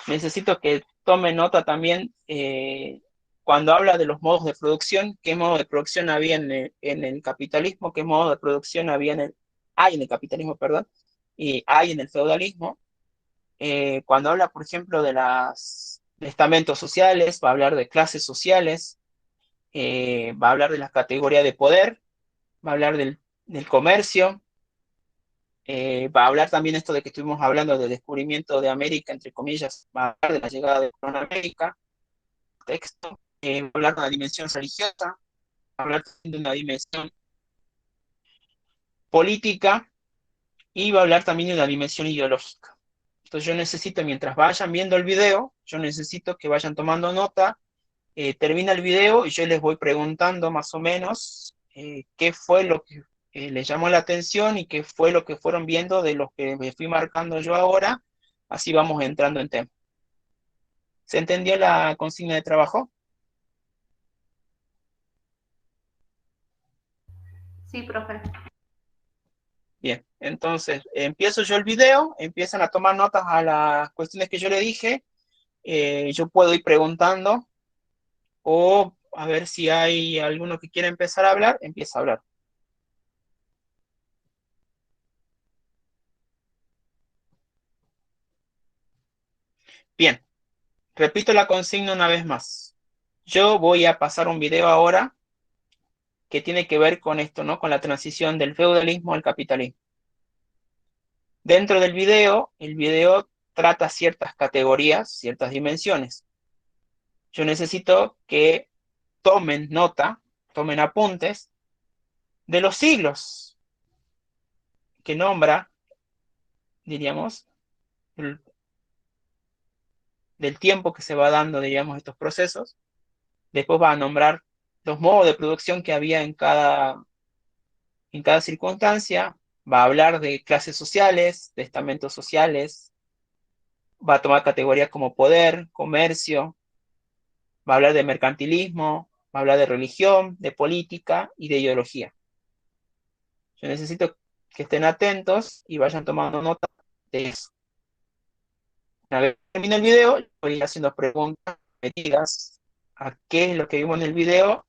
Necesito que tome nota también cuando habla de los modos de producción, qué modo de producción había en el capitalismo, qué modo de producción hay en el capitalismo, perdón, y hay en el feudalismo. Cuando habla, por ejemplo, de los estamentos sociales, va a hablar de clases sociales, va a hablar de las categorías de poder, va a hablar del comercio, va a hablar también esto de que estuvimos hablando del descubrimiento de América, entre comillas, va a hablar de la llegada de Colón a América, texto, va a hablar de una dimensión religiosa, va a hablar de una dimensión política y va a hablar también de una dimensión ideológica. Entonces yo necesito, mientras vayan viendo el video, yo necesito que vayan tomando nota, termina el video y yo les voy preguntando más o menos qué fue lo que les llamó la atención y qué fue lo que fueron viendo de los que me fui marcando yo ahora, así vamos entrando en tema. ¿Se entendió la consigna de trabajo? Sí, profe. Bien, entonces empiezo yo el video, empiezan a tomar notas a las cuestiones que yo le dije, yo puedo ir preguntando o a ver si hay alguno que quiera empezar a hablar, empieza a hablar. Bien, repito la consigna una vez más. Yo voy a pasar un video ahora que tiene que ver con esto, ¿no? Con la transición del feudalismo al capitalismo. Dentro del video, el video trata ciertas categorías, ciertas dimensiones. Yo necesito que tomen nota, tomen apuntes de los siglos que nombra, diríamos, del tiempo que se va dando, diríamos, estos procesos. Después va a nombrar los modos de producción que había en cada circunstancia. Va a hablar de clases sociales, de estamentos sociales. Va a tomar categorías como poder, comercio. Va a hablar de mercantilismo. Va a hablar de religión, de política y de ideología. Yo necesito que estén atentos y vayan tomando nota de eso. Una vez que termine el video, voy haciendo preguntas metidas a qué es lo que vimos en el video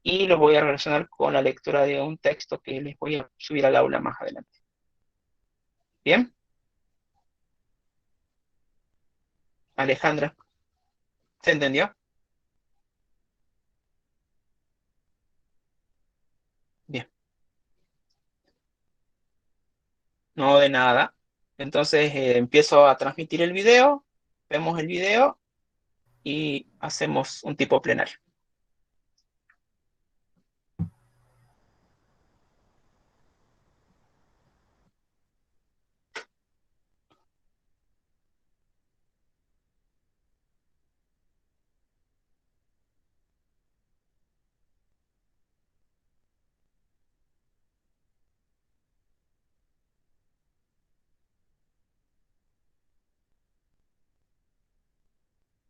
y lo voy a relacionar con la lectura de un texto que les voy a subir al aula más adelante. ¿Bien? Alejandra, ¿se entendió? Bien. No, de nada. Entonces empiezo a transmitir el video, vemos el video y hacemos un tipo plenario.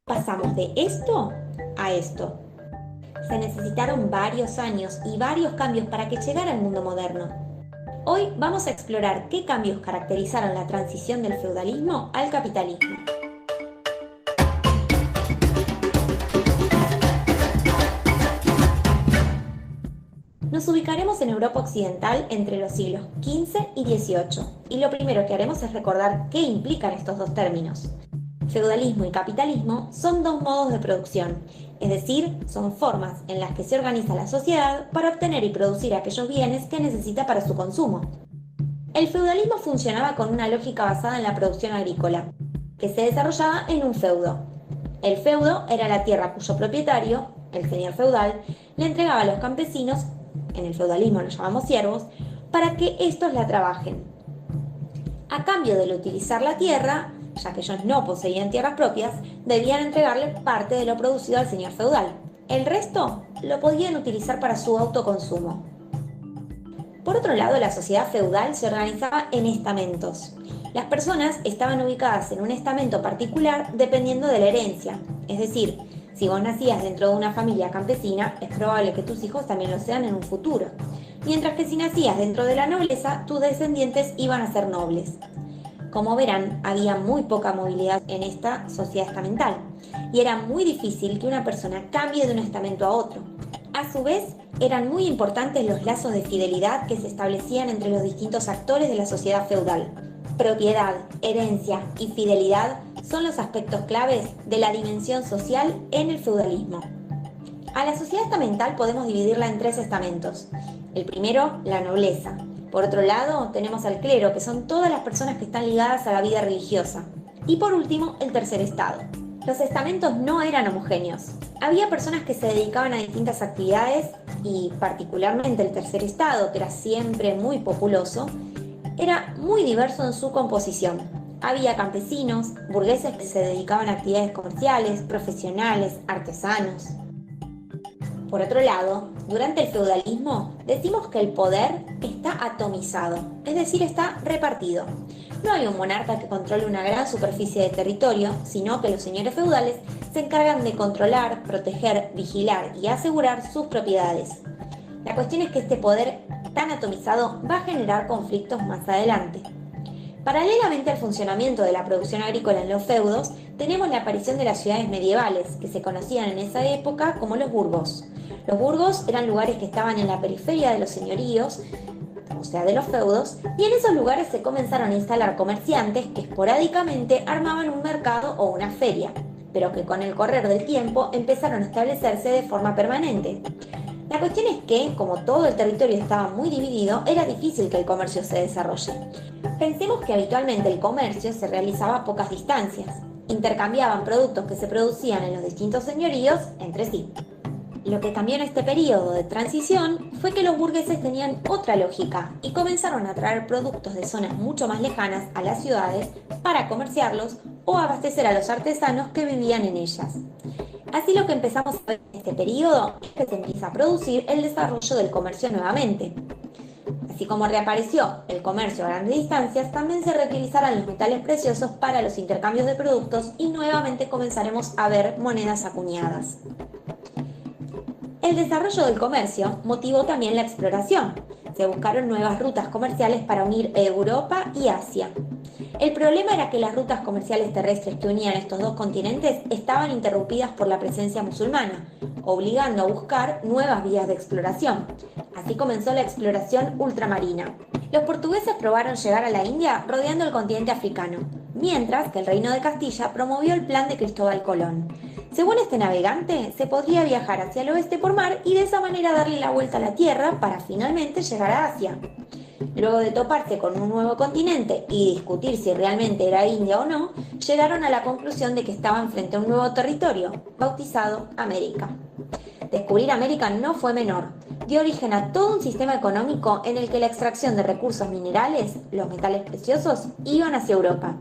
Pasamos de esto a esto. Se necesitaron varios años y varios cambios para que llegara al mundo moderno. Hoy vamos a explorar qué cambios caracterizaron la transición del feudalismo al capitalismo. Nos ubicaremos en Europa Occidental entre los siglos XV y XVIII, y lo primero que haremos es recordar qué implican estos dos términos. Feudalismo y capitalismo son dos modos de producción, es decir, son formas en las que se organiza la sociedad para obtener y producir aquellos bienes que necesita para su consumo. El feudalismo funcionaba con una lógica basada en la producción agrícola, que se desarrollaba en un feudo. El feudo era la tierra cuyo propietario, el señor feudal, le entregaba a los campesinos, en el feudalismo los llamamos siervos, para que estos la trabajen. A cambio de utilizar la tierra, ya que ellos no poseían tierras propias, debían entregarle parte de lo producido al señor feudal. El resto lo podían utilizar para su autoconsumo. Por otro lado, la sociedad feudal se organizaba en estamentos. Las personas estaban ubicadas en un estamento particular dependiendo de la herencia. Es decir, si vos nacías dentro de una familia campesina, es probable que tus hijos también lo sean en un futuro. Mientras que si nacías dentro de la nobleza, tus descendientes iban a ser nobles. Como verán, había muy poca movilidad en esta sociedad estamental y era muy difícil que una persona cambie de un estamento a otro. A su vez, eran muy importantes los lazos de fidelidad que se establecían entre los distintos actores de la sociedad feudal. Propiedad, herencia y fidelidad son los aspectos claves de la dimensión social en el feudalismo. A la sociedad estamental podemos dividirla en tres estamentos. El primero, la nobleza. Por otro lado, tenemos al clero, que son todas las personas que están ligadas a la vida religiosa. Y por último, el tercer estado. Los estamentos no eran homogéneos. Había personas que se dedicaban a distintas actividades y particularmente el tercer estado, que era siempre muy populoso, era muy diverso en su composición. Había campesinos, burgueses que se dedicaban a actividades comerciales, profesionales, artesanos. Por otro lado, durante el feudalismo decimos que el poder está atomizado, es decir, está repartido. No hay un monarca que controle una gran superficie de territorio, sino que los señores feudales se encargan de controlar, proteger, vigilar y asegurar sus propiedades. La cuestión es que este poder tan atomizado va a generar conflictos más adelante. Paralelamente al funcionamiento de la producción agrícola en los feudos, tenemos la aparición de las ciudades medievales, que se conocían en esa época como los burgos. Los burgos eran lugares que estaban en la periferia de los señoríos, o sea, de los feudos, y en esos lugares se comenzaron a instalar comerciantes que esporádicamente armaban un mercado o una feria, pero que con el correr del tiempo empezaron a establecerse de forma permanente. La cuestión es que, como todo el territorio estaba muy dividido, era difícil que el comercio se desarrolle. Pensemos que habitualmente el comercio se realizaba a pocas distancias. Intercambiaban productos que se producían en los distintos señoríos entre sí. Lo que cambió en este periodo de transición fue que los burgueses tenían otra lógica y comenzaron a traer productos de zonas mucho más lejanas a las ciudades para comerciarlos o abastecer a los artesanos que vivían en ellas. Así lo que empezamos a ver en este periodo es que se empieza a producir el desarrollo del comercio nuevamente. Así como reapareció el comercio a grandes distancias, también se reutilizaron los metales preciosos para los intercambios de productos y nuevamente comenzaremos a ver monedas acuñadas. El desarrollo del comercio motivó también la exploración. Se buscaron nuevas rutas comerciales para unir Europa y Asia. El problema era que las rutas comerciales terrestres que unían estos dos continentes estaban interrumpidas por la presencia musulmana, obligando a buscar nuevas vías de exploración. Así comenzó la exploración ultramarina. Los portugueses probaron llegar a la India rodeando el continente africano, mientras que el Reino de Castilla promovió el plan de Cristóbal Colón. Según este navegante, se podría viajar hacia el oeste por mar y de esa manera darle la vuelta a la Tierra para finalmente llegar a Asia. Luego de toparse con un nuevo continente y discutir si realmente era India o no, llegaron a la conclusión de que estaban frente a un nuevo territorio, bautizado América. Descubrir América no fue menor. Dio origen a todo un sistema económico en el que la extracción de recursos minerales, los metales preciosos, iban hacia Europa.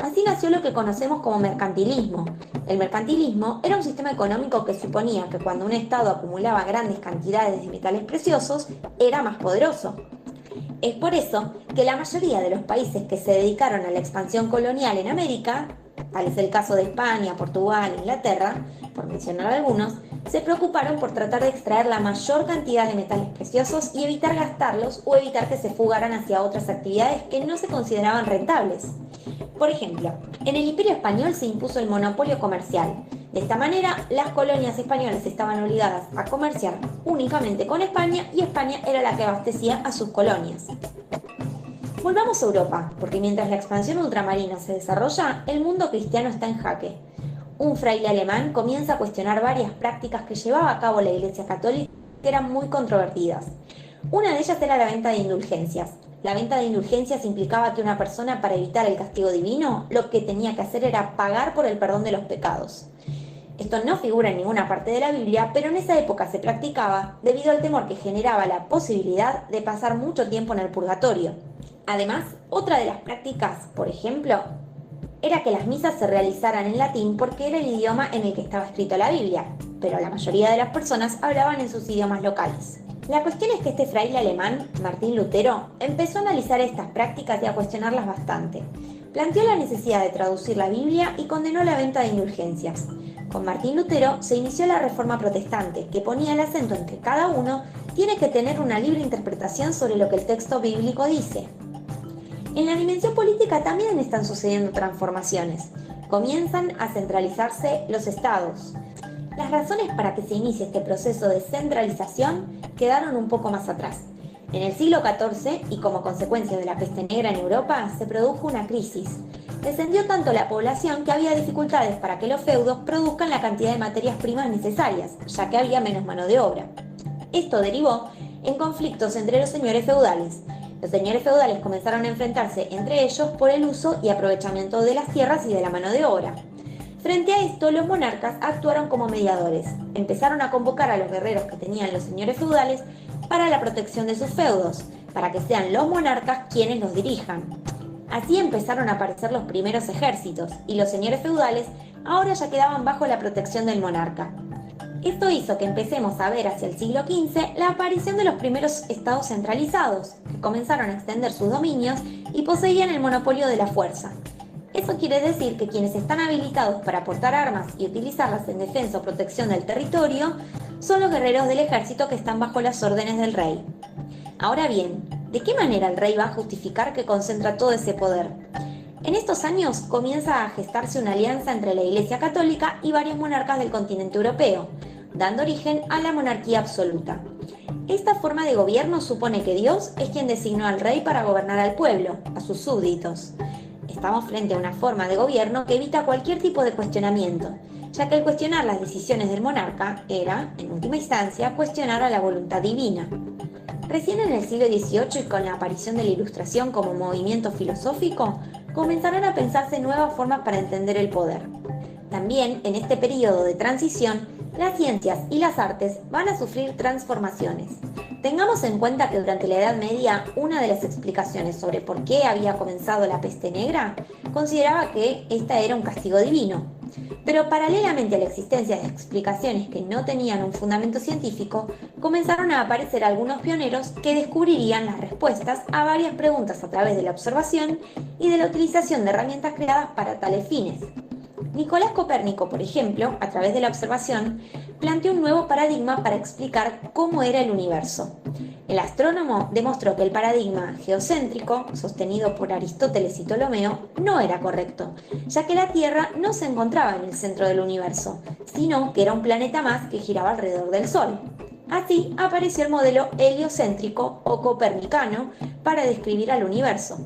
Así nació lo que conocemos como mercantilismo. El mercantilismo era un sistema económico que suponía que cuando un estado acumulaba grandes cantidades de metales preciosos, era más poderoso. Es por eso que la mayoría de los países que se dedicaron a la expansión colonial en América, tal es el caso de España, Portugal, Inglaterra, por mencionar algunos, se preocuparon por tratar de extraer la mayor cantidad de metales preciosos y evitar gastarlos o evitar que se fugaran hacia otras actividades que no se consideraban rentables. Por ejemplo, en el Imperio Español se impuso el monopolio comercial. De esta manera, las colonias españolas estaban obligadas a comerciar únicamente con España y España era la que abastecía a sus colonias. Volvamos a Europa, porque mientras la expansión ultramarina se desarrolla, el mundo cristiano está en jaque. Un fraile alemán comienza a cuestionar varias prácticas que llevaba a cabo la Iglesia Católica que eran muy controvertidas. Una de ellas era la venta de indulgencias. La venta de indulgencias implicaba que una persona, para evitar el castigo divino, lo que tenía que hacer era pagar por el perdón de los pecados. Esto no figura en ninguna parte de la Biblia, pero en esa época se practicaba debido al temor que generaba la posibilidad de pasar mucho tiempo en el purgatorio. Además, otra de las prácticas, por ejemplo, era que las misas se realizaran en latín porque era el idioma en el que estaba escrita la Biblia, pero la mayoría de las personas hablaban en sus idiomas locales. La cuestión es que este fraile alemán, Martín Lutero, empezó a analizar estas prácticas y a cuestionarlas bastante. Planteó la necesidad de traducir la Biblia y condenó la venta de indulgencias. Con Martín Lutero se inició la Reforma Protestante, que ponía el acento en que cada uno tiene que tener una libre interpretación sobre lo que el texto bíblico dice. En la dimensión política también están sucediendo transformaciones. Comienzan a centralizarse los estados. Las razones para que se inicie este proceso de centralización quedaron un poco más atrás. En el siglo XIV, y como consecuencia de la peste negra en Europa, se produjo una crisis. Descendió tanto la población que había dificultades para que los feudos produzcan la cantidad de materias primas necesarias, ya que había menos mano de obra. Esto derivó en conflictos entre los señores feudales. Los señores feudales comenzaron a enfrentarse entre ellos por el uso y aprovechamiento de las tierras y de la mano de obra. Frente a esto, los monarcas actuaron como mediadores. Empezaron a convocar a los guerreros que tenían los señores feudales para la protección de sus feudos, para que sean los monarcas quienes los dirijan. Así empezaron a aparecer los primeros ejércitos, y los señores feudales ahora ya quedaban bajo la protección del monarca. Esto hizo que empecemos a ver hacia el siglo XV la aparición de los primeros estados centralizados, que comenzaron a extender sus dominios y poseían el monopolio de la fuerza. Eso quiere decir que quienes están habilitados para portar armas y utilizarlas en defensa o protección del territorio son los guerreros del ejército que están bajo las órdenes del rey. Ahora bien, ¿de qué manera el rey va a justificar que concentra todo ese poder? En estos años comienza a gestarse una alianza entre la Iglesia Católica y varios monarcas del continente europeo, dando origen a la monarquía absoluta. Esta forma de gobierno supone que Dios es quien designó al rey para gobernar al pueblo, a sus súbditos. Estamos frente a una forma de gobierno que evita cualquier tipo de cuestionamiento, ya que el cuestionar las decisiones del monarca era, en última instancia, cuestionar a la voluntad divina. Recién en el siglo XVIII y con la aparición de la Ilustración como movimiento filosófico, comenzaron a pensarse nuevas formas para entender el poder. También, en este periodo de transición, las ciencias y las artes van a sufrir transformaciones. Tengamos en cuenta que durante la Edad Media, una de las explicaciones sobre por qué había comenzado la peste negra consideraba que esta era un castigo divino. Pero paralelamente a la existencia de explicaciones que no tenían un fundamento científico, comenzaron a aparecer algunos pioneros que descubrirían las respuestas a varias preguntas a través de la observación y de la utilización de herramientas creadas para tales fines. Nicolás Copérnico, por ejemplo, a través de la observación, planteó un nuevo paradigma para explicar cómo era el universo. El astrónomo demostró que el paradigma geocéntrico, sostenido por Aristóteles y Ptolomeo, no era correcto, ya que la Tierra no se encontraba en el centro del universo, sino que era un planeta más que giraba alrededor del Sol. Así apareció el modelo heliocéntrico o copernicano para describir al universo.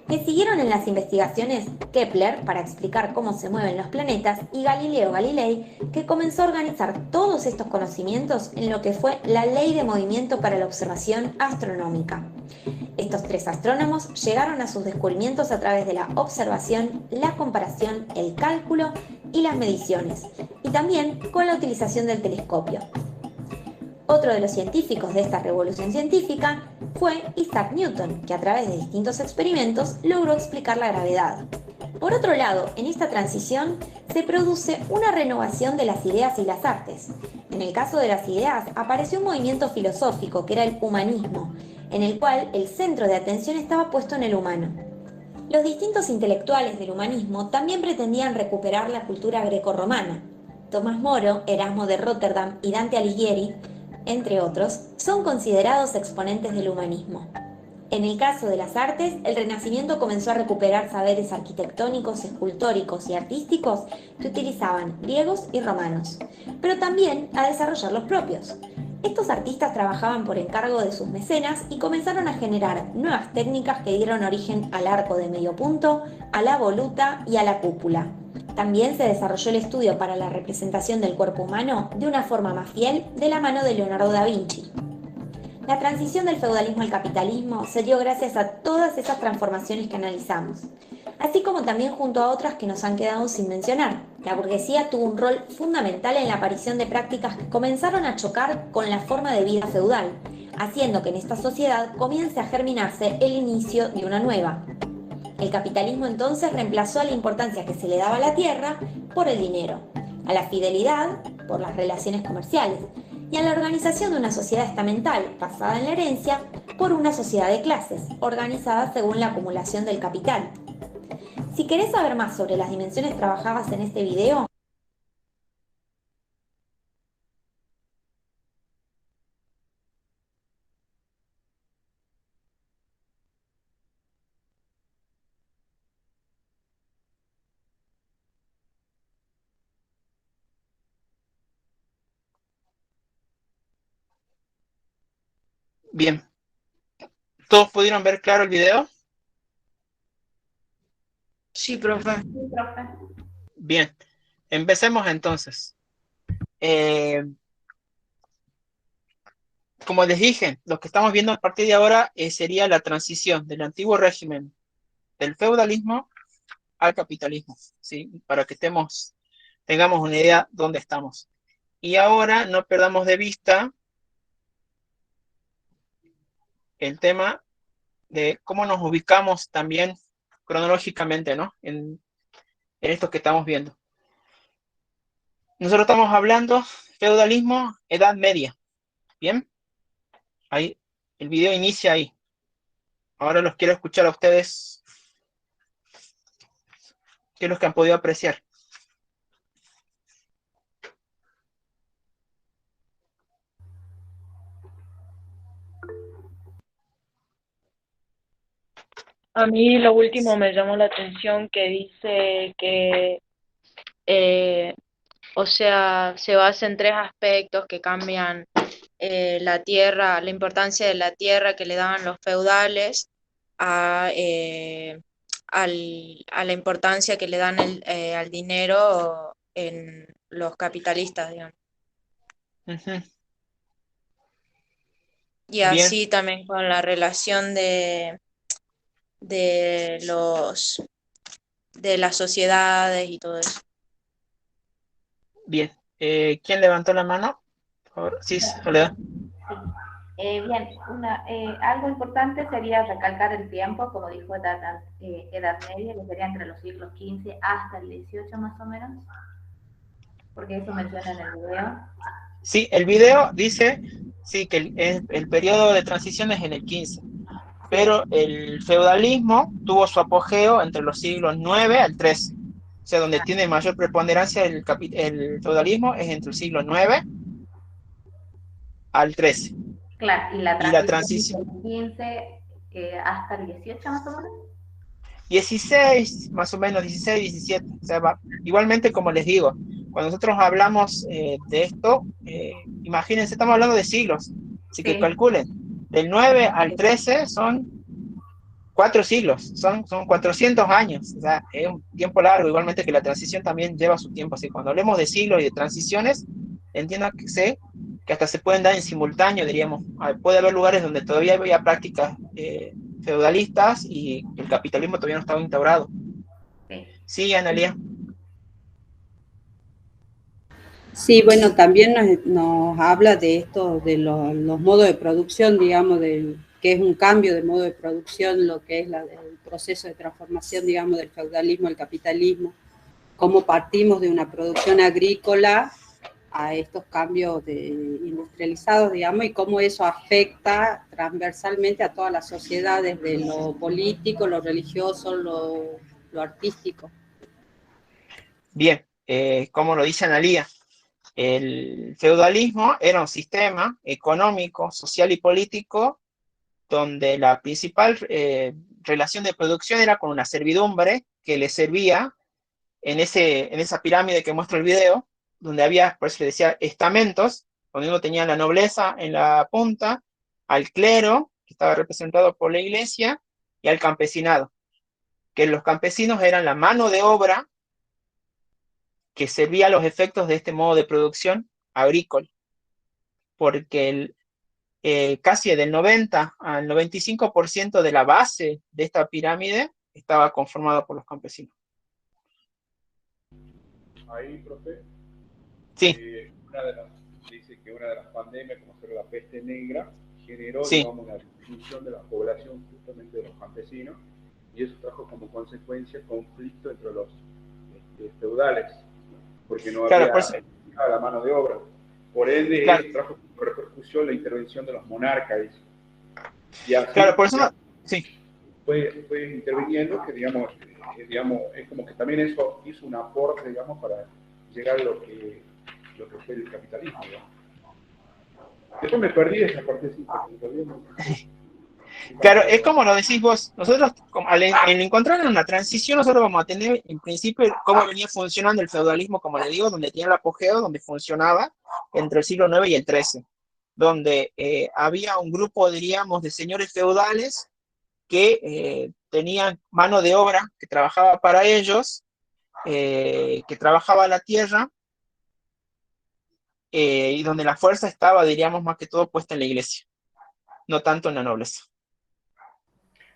Le siguieron en las investigaciones Kepler para explicar cómo se mueven los planetas y Galileo Galilei, que comenzó a organizar todos estos conocimientos en lo que fue la Ley de Movimiento para la Observación Astronómica. Estos tres astrónomos llegaron a sus descubrimientos a través de la observación, la comparación, el cálculo y las mediciones, y también con la utilización del telescopio. Otro de los científicos de esta revolución científica fue Isaac Newton, que a través de distintos experimentos logró explicar la gravedad. Por otro lado, en esta transición se produce una renovación de las ideas y las artes. En el caso de las ideas, apareció un movimiento filosófico que era el humanismo, en el cual el centro de atención estaba puesto en el humano. Los distintos intelectuales del humanismo también pretendían recuperar la cultura grecorromana. Tomás Moro, Erasmo de Róterdam y Dante Alighieri, entre otros, son considerados exponentes del humanismo. En el caso de las artes, el Renacimiento comenzó a recuperar saberes arquitectónicos, escultóricos y artísticos que utilizaban griegos y romanos, pero también a desarrollar los propios. Estos artistas trabajaban por encargo de sus mecenas y comenzaron a generar nuevas técnicas que dieron origen al arco de medio punto, a la voluta y a la cúpula. También se desarrolló el estudio para la representación del cuerpo humano de una forma más fiel de la mano de Leonardo da Vinci. La transición del feudalismo al capitalismo se dio gracias a todas esas transformaciones que analizamos, así como también junto a otras que nos han quedado sin mencionar. La burguesía tuvo un rol fundamental en la aparición de prácticas que comenzaron a chocar con la forma de vida feudal, haciendo que en esta sociedad comience a germinarse el inicio de una nueva. El capitalismo entonces reemplazó a la importancia que se le daba a la tierra por el dinero, a la fidelidad por las relaciones comerciales, y a la organización de una sociedad estamental basada en la herencia por una sociedad de clases, organizada según la acumulación del capital. Si querés saber más sobre las dimensiones trabajadas en este video, Bien, ¿todos pudieron ver claro el video? Sí, profe. Bien, empecemos entonces. Como les dije, lo que estamos viendo a partir de ahora sería la transición del antiguo régimen del feudalismo al capitalismo, ¿sí? Para que tengamos una idea de dónde estamos. Y ahora no perdamos de vista el tema de cómo nos ubicamos también cronológicamente, ¿no? En esto que estamos viendo. Nosotros estamos hablando feudalismo, Edad Media, ¿bien? Ahí, el video inicia ahí. Ahora los quiero escuchar a ustedes, que es lo que han podido apreciar. A mí lo último me llamó la atención que dice que, o sea, se basa en tres aspectos que cambian la tierra, la importancia de la tierra que le daban los feudales a, a la importancia que le dan al dinero en los capitalistas, digamos. Ujú. Y Bien. así también con la relación de las sociedades y todo eso. Bien. ¿Quién levantó la mano? Por favor. Sí, Soledad. Bien, algo importante sería recalcar el tiempo, como dijo Edad Media, que sería entre los siglos XV hasta el XVIII más o menos, porque eso menciona en el video. Sí, el video dice sí, que el periodo de transición es en el XV, pero el feudalismo tuvo su apogeo entre los siglos IX al XIII. O sea, donde tiene mayor preponderancia el feudalismo es entre el siglo IX al XIII. Claro, y la transición del XV hasta el XVIII más o menos. 16, más o menos, 16, 17. O sea, igualmente, como les digo, cuando nosotros hablamos de esto, imagínense, estamos hablando de siglos, así que calculen, del 9 al 13 son 4 siglos, son 400 años, o sea, es un tiempo largo, igualmente que la transición también lleva su tiempo, así que cuando hablemos de siglos y de transiciones, entiendo que hasta se pueden dar en simultáneo, diríamos, puede haber lugares donde todavía había prácticas feudalistas y el capitalismo todavía no estaba instaurado. Sí, Analia. Sí, bueno, también nos habla de esto, de los modos de producción, digamos, que es un cambio de modo de producción, lo que es el proceso de transformación, digamos, del feudalismo al capitalismo, cómo partimos de una producción agrícola a estos cambios industrializados, digamos, y cómo eso afecta transversalmente a todas las sociedades, de lo político, lo religioso, lo artístico. Bien, como lo dice Analia, El feudalismo era un sistema económico, social y político donde la principal relación de producción era con una servidumbre que le servía en esa pirámide que muestra el video, donde había, por eso le decía, estamentos, donde uno tenía la nobleza en la punta, al clero, que estaba representado por la iglesia, y al campesinado, que los campesinos eran la mano de obra que servía a los efectos de este modo de producción agrícola, porque casi del 90 al 95% de la base de esta pirámide estaba conformada por los campesinos. Ahí, profe, Sí. Dice que una de las pandemias, como ser la peste negra, generó, sí, digamos, una disminución de la población justamente de los campesinos, y eso trajo como consecuencia conflicto entre los feudales, porque no claro, había la mano de obra. Por ende, claro, eso trajo como repercusión la intervención de los monarcas. Y así, claro, por eso, sí. Fue interviniendo, que digamos, es como que también eso hizo un aporte, digamos, para llegar a lo que fue el capitalismo, digamos. Después me perdí de esa partecita. Claro, es como lo decís vos, nosotros al encontrar una transición, nosotros vamos a tener en principio cómo venía funcionando el feudalismo, como le digo, donde tenía el apogeo, donde funcionaba entre el siglo IX y el XIII, donde había un grupo, diríamos, de señores feudales que tenían mano de obra que trabajaba para ellos, que trabajaba la tierra, y donde la fuerza estaba, diríamos, más que todo puesta en la iglesia, no tanto en la nobleza.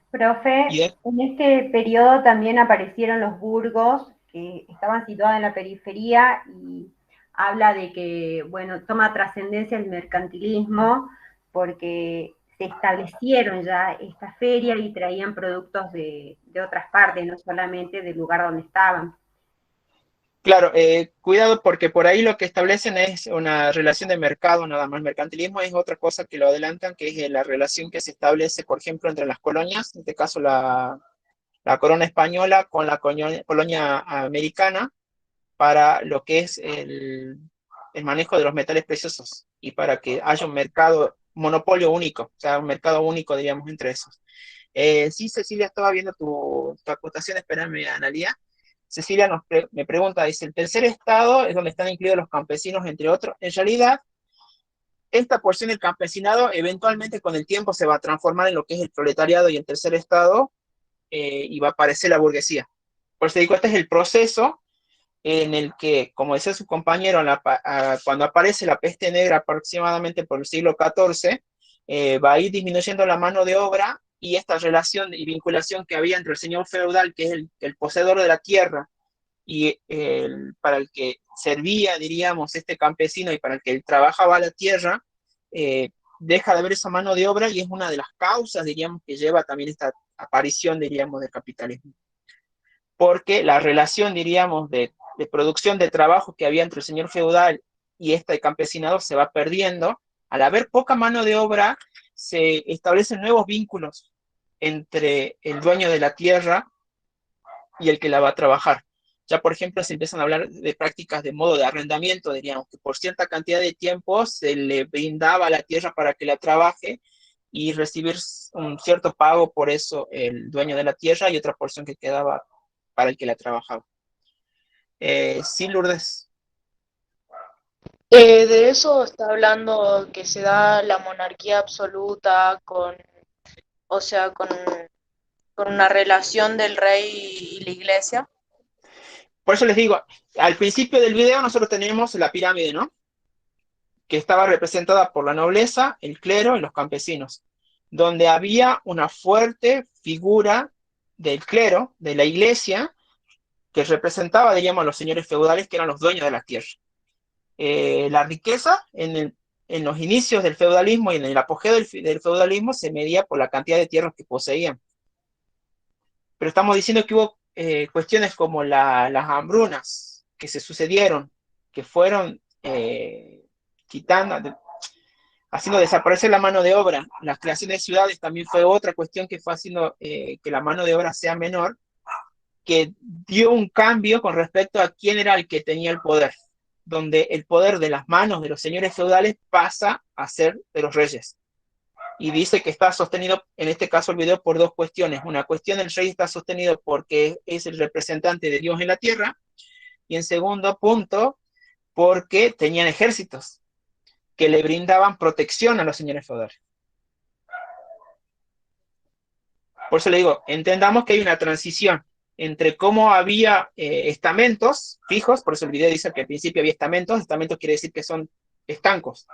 Profe, en este periodo también aparecieron los burgos que estaban situados en la periferia y habla de que, bueno, toma trascendencia el mercantilismo porque se establecieron ya esta feria y traían productos de otras partes, no solamente del lugar donde estaban. Claro, cuidado porque por ahí lo que establecen es una relación de mercado nada más. Mercantilismo es otra cosa que lo adelantan, que es la relación que se establece, por ejemplo, entre las colonias, en este caso la corona española con la colonia americana, para lo que es el manejo de los metales preciosos y para que haya un mercado, monopolio único, o sea, un mercado único, diríamos, entre esos. Sí, Cecilia, estaba viendo tu acotación, espérame, Analía. Cecilia me pregunta, dice, el tercer estado es donde están incluidos los campesinos, entre otros. En realidad, esta porción del campesinado eventualmente con el tiempo se va a transformar en lo que es el proletariado y el tercer estado, y va a aparecer la burguesía. Por eso digo, este es el proceso en el que, como decía su compañero, cuando aparece la peste negra aproximadamente por el siglo XIV, va a ir disminuyendo la mano de obra y esta relación y vinculación que había entre el señor feudal, que es el poseedor de la tierra, y para el que servía, diríamos, este campesino y para el que él trabajaba la tierra, deja de haber esa mano de obra y es una de las causas, diríamos, que lleva también esta aparición, diríamos, del capitalismo. Porque la relación, diríamos, de producción de trabajo que había entre el señor feudal y este campesinado se va perdiendo. Al haber poca mano de obra, se establecen nuevos vínculos entre el dueño de la tierra y el que la va a trabajar. Ya, por ejemplo, se empiezan a hablar de prácticas de modo de arrendamiento, diríamos, que por cierta cantidad de tiempo se le brindaba la tierra para que la trabaje y recibir un cierto pago por eso el dueño de la tierra y otra porción que quedaba para el que la trabajaba. Sí, Lourdes. De eso está hablando que se da la monarquía absoluta o sea, con una relación del rey y la iglesia. Por eso les digo, al principio del video nosotros tenemos la pirámide, ¿no? Que estaba representada por la nobleza, el clero y los campesinos, donde había una fuerte figura del clero, de la iglesia, que representaba, diríamos, a los señores feudales, que eran los dueños de la tierra. La riqueza en los inicios del feudalismo y en el apogeo del feudalismo se medía por la cantidad de tierras que poseían. Pero estamos diciendo que hubo cuestiones como las hambrunas que se sucedieron, que fueron haciendo desaparecer la mano de obra. La creación de ciudades también fue otra cuestión que fue haciendo que la mano de obra sea menor, que dio un cambio con respecto a quién era el que tenía el poder. donde el poder de las manos de los señores feudales pasa a ser de los reyes. Y dice que está sostenido, en este caso el video, por dos cuestiones. Una cuestión, el rey está sostenido porque es el representante de Dios en la tierra, y en segundo punto, porque tenían ejércitos que le brindaban protección a los señores feudales. Por eso le digo, entendamos que hay una transición entre cómo había estamentos fijos, por eso el video dice que al principio había estamentos quiere decir que son estancos,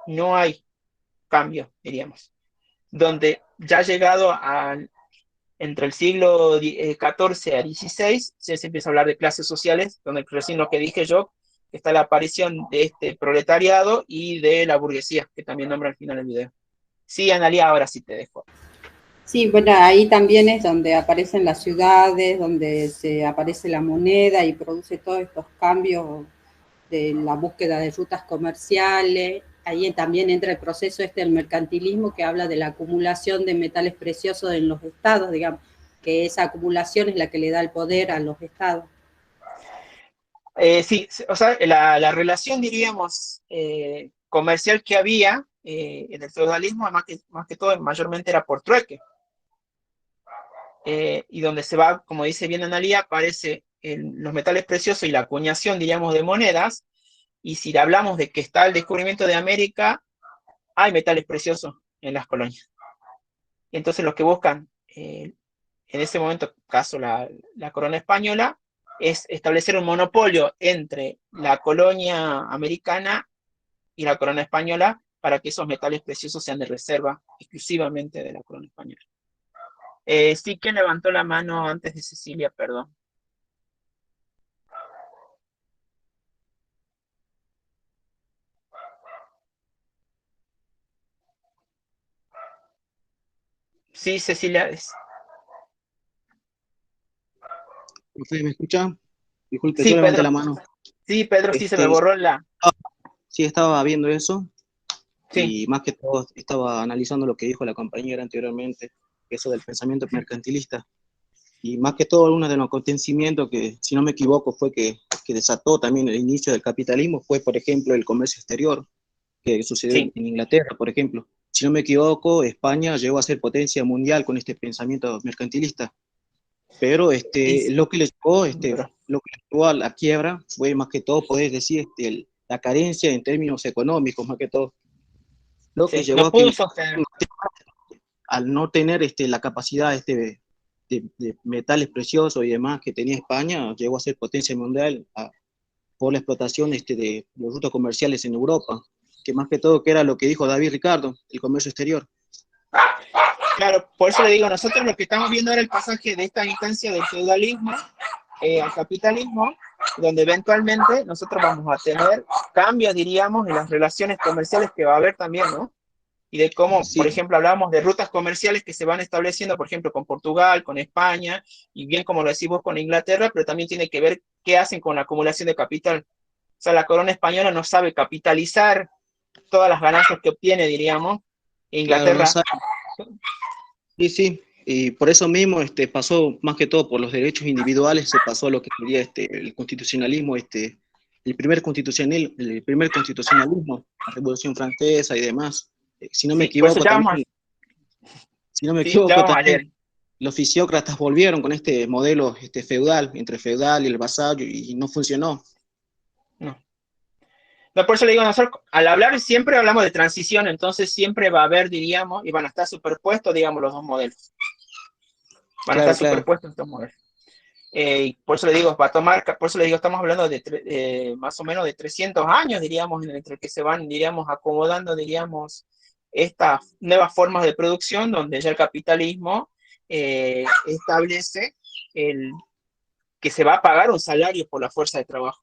no hay cambio, diríamos. Donde ya llegado entre el siglo XIV a XVI, se empieza a hablar de clases sociales, donde recién lo que dije yo, está la aparición de este proletariado y de la burguesía, que también nombra al final del video. Sí, Analia, ahora sí te dejo. Sí, bueno, ahí también es donde aparecen las ciudades, donde se aparece la moneda y produce todos estos cambios de la búsqueda de rutas comerciales. Ahí también entra el proceso del mercantilismo, que habla de la acumulación de metales preciosos en los estados, digamos, que esa acumulación es la que le da el poder a los estados. Sí, o sea, la relación, diríamos, comercial que había en el feudalismo, más que todo, mayormente era por trueque. Y donde se va, como dice bien Analía, aparece los metales preciosos y la acuñación, diríamos, de monedas. Y si hablamos de que está el descubrimiento de América, hay metales preciosos en las colonias. Y entonces los que buscan, en ese momento, caso la corona española, es establecer un monopolio entre la colonia americana y la corona española para que esos metales preciosos sean de reserva exclusivamente de la corona española. Sí, que levantó la mano antes de Cecilia, perdón. Sí, Cecilia. ¿Usted me escucha? Disculpe, Sí, yo levanté Pedro. la mano. Sí, Pedro, sí se me borró la... Sí, estaba viendo eso. Sí. Y más que todo estaba analizando lo que dijo la compañera anteriormente, eso del pensamiento mercantilista. Y más que todo, uno de los acontecimientos que, si no me equivoco, fue que desató también el inicio del capitalismo, fue, por ejemplo, el comercio exterior, que sucedió en Inglaterra, por ejemplo. Si no me equivoco, España llegó a ser potencia mundial con este pensamiento mercantilista. Pero lo que le llevó a la quiebra fue más que todo, podés decir, la carencia en términos económicos, más que todo. Lo que llevó a que al no tener la capacidad de metales preciosos y demás que tenía España, llegó a ser potencia mundial por la explotación de los rutas comerciales en Europa, que más que todo que era lo que dijo David Ricardo, el comercio exterior. Claro, por eso le digo, nosotros lo que estamos viendo era el pasaje de esta instancia del feudalismo al capitalismo, donde eventualmente nosotros vamos a tener cambios, diríamos, en las relaciones comerciales que va a haber también, ¿no? Y de cómo, sí, por ejemplo, hablábamos de rutas comerciales que se van estableciendo, por ejemplo, con Portugal, con España, y bien como lo decís vos, con Inglaterra, pero también tiene que ver qué hacen con la acumulación de capital. O sea, la corona española no sabe capitalizar todas las ganancias que obtiene, diríamos. Inglaterra... Claro, no, sí, sí, y por eso mismo pasó más que todo por los derechos individuales, se pasó a lo que sería el constitucionalismo, el primer constitucionalismo, la Revolución Francesa y demás. Si no me equivoco, también, los fisiócratas volvieron con este modelo feudal, entre feudal y el vasallo, y no funcionó. No, por eso le digo, nosotros al hablar siempre hablamos de transición, entonces siempre va a haber, diríamos, y van a estar superpuestos, digamos, los dos modelos. Van a estar superpuestos estos modelos. Y por eso le digo, estamos hablando de más o menos de 300 años, diríamos, entre que se van, diríamos, acomodando, diríamos, estas nuevas formas de producción, donde ya el capitalismo establece que se va a pagar un salario por la fuerza de trabajo,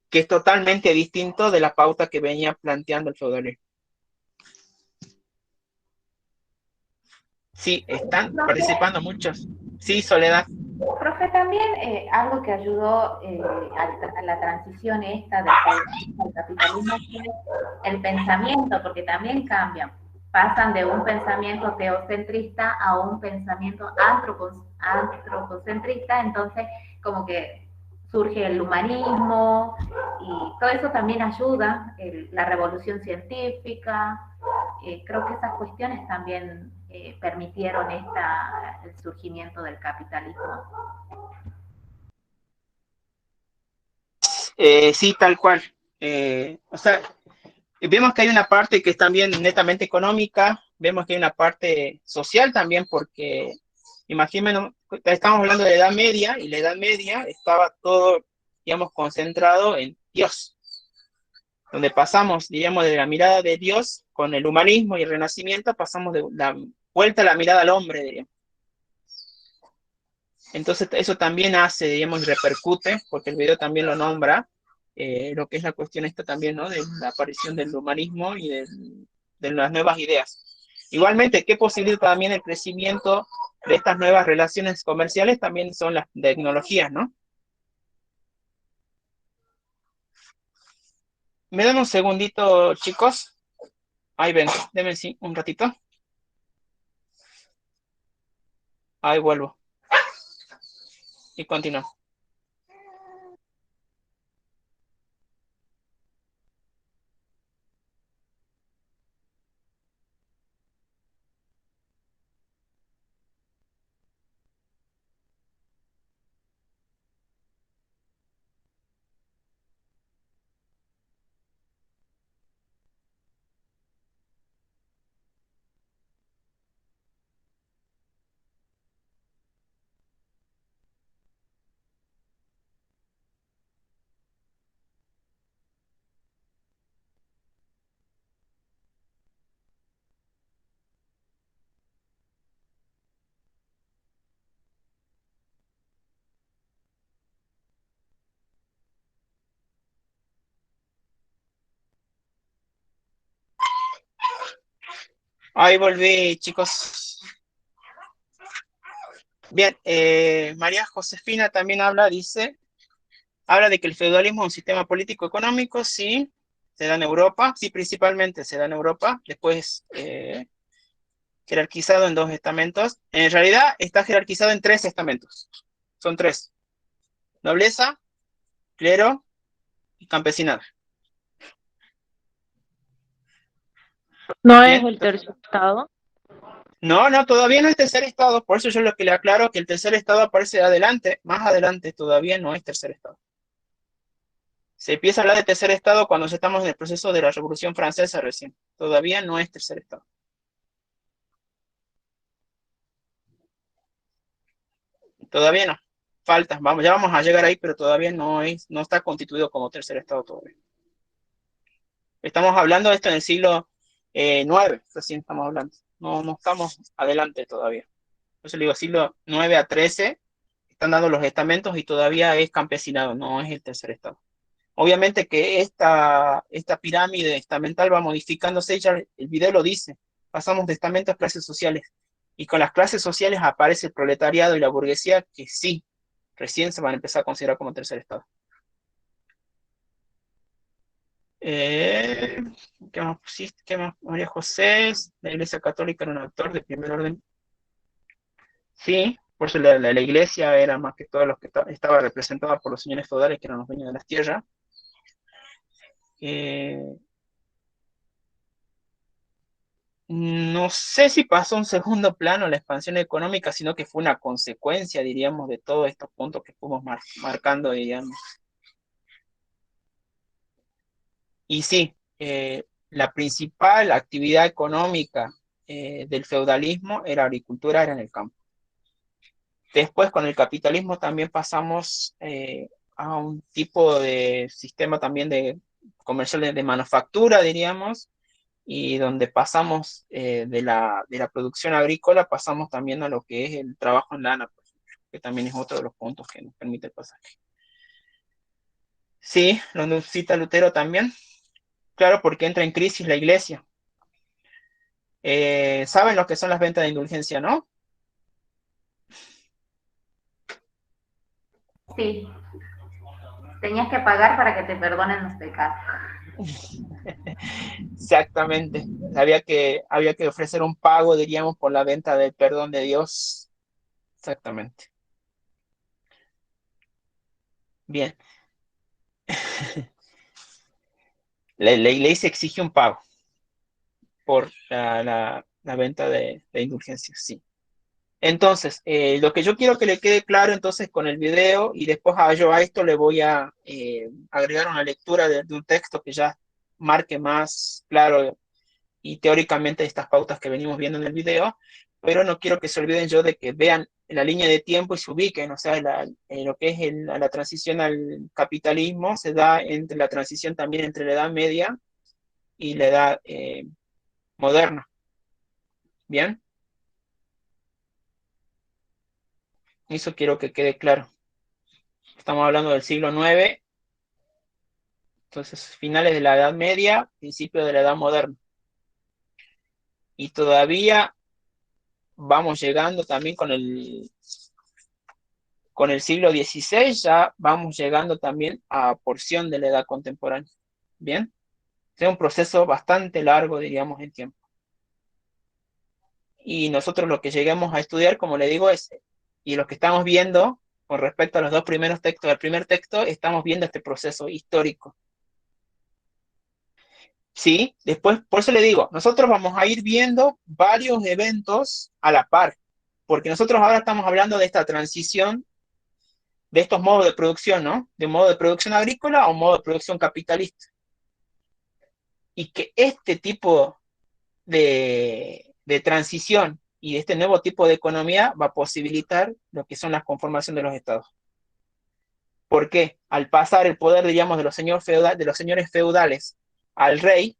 que es totalmente distinto de la pauta que venía planteando el feudalismo. Sí, están participando muchos. Sí, Soledad. Profe, también algo que ayudó a la transición esta del capitalismo fue el pensamiento, porque también cambian. Pasan de un pensamiento teocentrista a un pensamiento antropocentrista, entonces como que surge el humanismo, y todo eso también ayuda, la revolución científica, creo que esas cuestiones también permitieron el surgimiento del capitalismo. Sí, tal cual. O sea, vemos que hay una parte que es también netamente económica, vemos que hay una parte social también, porque imagínense, estamos hablando de la Edad Media, y la Edad Media estaba todo, digamos, concentrado en Dios, donde pasamos, digamos, de la mirada de Dios con el humanismo y el Renacimiento, pasamos de la vuelta a la mirada al hombre, digamos. Entonces eso también hace, digamos, y repercute, porque el video también lo nombra, lo que es la cuestión esta también, ¿no? De la aparición del humanismo y de las nuevas ideas. Igualmente, ¿qué posibilita también el crecimiento de estas nuevas relaciones comerciales? También son las tecnologías, ¿no? ¿Me dan un segundito, chicos? Ahí ven, denme sí, un ratito. Ahí vuelvo. Y continúo. Ahí volví, chicos. Bien, María Josefina también habla de que el feudalismo es un sistema político-económico, sí, se da en Europa, sí, principalmente se da en Europa, después jerarquizado en dos estamentos. En realidad está jerarquizado en tres estamentos, son tres: nobleza, clero y campesinado. ¿No es Bien. el tercer estado? No, todavía no es tercer estado, por eso yo lo que le aclaro que el tercer estado aparece adelante, más adelante, todavía no es tercer estado. Se empieza a hablar de tercer estado cuando ya estamos en el proceso de la Revolución Francesa recién, todavía no es tercer estado. Todavía no, falta, ya vamos a llegar ahí, pero todavía no está constituido como tercer estado todavía. Estamos hablando de esto en el siglo IX, recién estamos hablando, no estamos adelante todavía. Por eso le digo, siglo IX a XIII, están dando los estamentos y todavía es campesinado, no es el tercer estado. Obviamente que esta pirámide estamental va modificándose, ya el video lo dice, pasamos de estamentos a clases sociales, y con las clases sociales aparece el proletariado y la burguesía, que sí, recién se van a empezar a considerar como tercer estado. ¿Qué más pusiste? ¿Qué más? María José, la Iglesia Católica era un actor de primer orden. Sí, por eso la iglesia era más que todo los que estaba representada por los señores feudales, que eran los dueños de las tierras. No sé si pasó a un segundo plano la expansión económica, sino que fue una consecuencia, diríamos, de todos estos puntos que fuimos marcando, diríamos. Y sí, la principal actividad económica del feudalismo era agricultura, era en el campo. Después, con el capitalismo también pasamos a un tipo de sistema también de comercial de manufactura, diríamos, y donde pasamos de la producción agrícola, pasamos también a lo que es el trabajo en lana, por ejemplo, que también es otro de los puntos que nos permite el pasaje. Sí, lo cita Lutero también, claro, porque entra en crisis la iglesia. ¿Saben lo que son las ventas de indulgencia, no? Sí, tenías que pagar para que te perdonen los pecados. Exactamente, había que ofrecer un pago, diríamos, por la venta del perdón de Dios. Exactamente. Bien. La ley se exige un pago por la venta de indulgencias, sí. Entonces, lo que yo quiero que le quede claro entonces con el video, y después yo a esto le voy a agregar una lectura de un texto que ya marque más claro y teóricamente estas pautas que venimos viendo en el video, pero no quiero que se olviden yo de que vean la línea de tiempo y se ubiquen, o sea, lo que es la transición al capitalismo se da entre la transición también entre la Edad Media y la Edad moderna. ¿Bien? Eso quiero que quede claro. Estamos hablando del siglo IX, entonces finales de la Edad Media, principio de la Edad Moderna. Y todavía vamos llegando también con el siglo XVI, ya vamos llegando también a porción de la Edad Contemporánea. ¿Bien? Es un proceso bastante largo, diríamos, en tiempo. Y nosotros lo que lleguemos a estudiar, como le digo, y lo que estamos viendo con respecto a los dos primeros textos, del primer texto, estamos viendo este proceso histórico. Sí, después, por eso le digo, nosotros vamos a ir viendo varios eventos a la par, porque nosotros ahora estamos hablando de esta transición, de estos modos de producción, ¿no? De un modo de producción agrícola a un modo de producción capitalista. Y que este tipo de transición y de este nuevo tipo de economía va a posibilitar lo que son las conformaciones de los estados. ¿Por qué? Al pasar el poder, digamos, de los señores feudales al rey,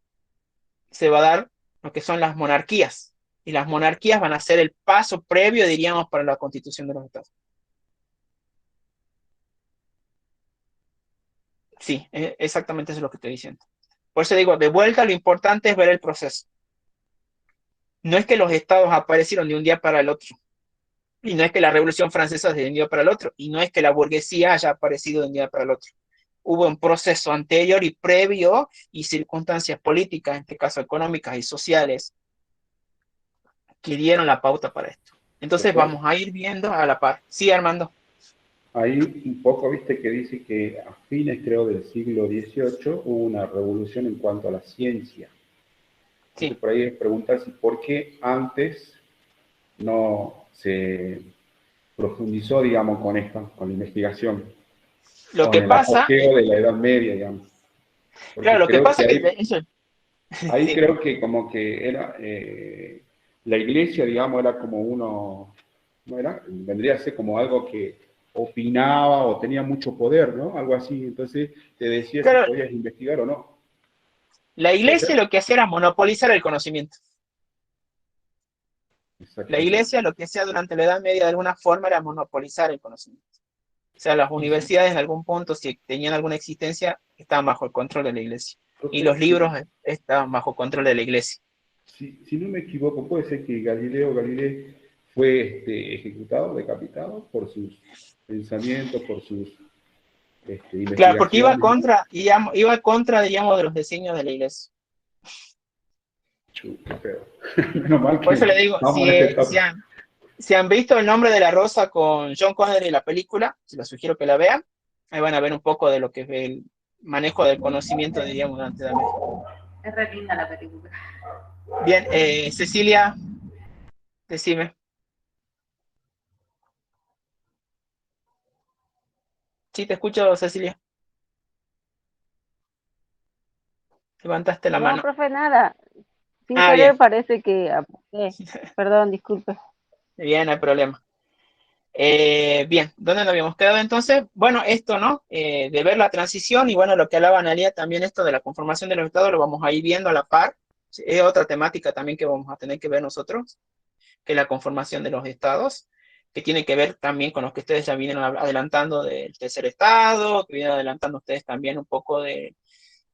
se va a dar lo que son las monarquías. Y las monarquías van a ser el paso previo, diríamos, para la constitución de los estados. Sí, exactamente eso es lo que estoy diciendo. Por eso digo, de vuelta, lo importante es ver el proceso. No es que los estados aparecieron de un día para el otro. Y no es que la Revolución Francesa es de un día para el otro. Y no es que la burguesía haya aparecido de un día para el otro. Hubo un proceso anterior y previo y circunstancias políticas, en este caso económicas y sociales, que dieron la pauta para esto. Entonces Doctor, vamos a ir viendo a la par. Sí, Armando. ahí un poco, viste, que dice que a fines, creo, del siglo XVIII hubo una revolución en cuanto a la ciencia. Entonces, Sí. por ahí es preguntarse por qué antes no se profundizó, digamos, con la investigación, Lo con que el pasa, apogeo de la Edad Media, digamos. Porque claro, lo que creo pasa que que ahí, eso, ahí sí, creo que como que era, la iglesia, digamos, era como uno, ¿no era? Vendría a ser como algo que opinaba o tenía mucho poder, ¿no? Algo así. Entonces te decía si claro, podías investigar o no. la ¿Puede iglesia ser? lo que hacía era monopolizar el conocimiento. La Exactamente. iglesia lo que hacía durante la Edad Media de alguna forma era monopolizar el conocimiento. O sea, las Y si, universidades en algún punto, si tenían alguna existencia, estaban bajo el control de la iglesia. Y doctor, los libros estaban bajo control de la iglesia. si no me equivoco, puede ser que Galileo Galilei fue ejecutado, decapitado por sus pensamientos, por sus Claro, porque investigaciones, ¿no? iba contra, digamos, de los designios de la iglesia. Qué feo. Menos mal Por eso le que digo, vamos en esta etapa. si han visto El nombre de la rosa con John Connery en la película, se los sugiero que la vean. Ahí van a ver un poco de lo que es el manejo del conocimiento, diríamos, durante la Edad Media. Es re linda la película. Bien, Cecilia, decime. Sí, te escucho, Cecilia. Levantaste la No, mano. profe, nada. Sin Ah, bien. querer parece que apunté. Perdón, disculpe. Bien, no hay problema. Bien, ¿dónde nos habíamos quedado entonces? Bueno, esto, ¿no? De ver la transición y bueno, lo que hablaba Analia también, esto de la conformación de los estados, lo vamos a ir viendo a la par. Es otra temática también que vamos a tener que ver nosotros, que es la conformación de los estados, que tiene que ver también con lo que ustedes ya vienen adelantando del tercer estado, que vienen adelantando ustedes también un poco de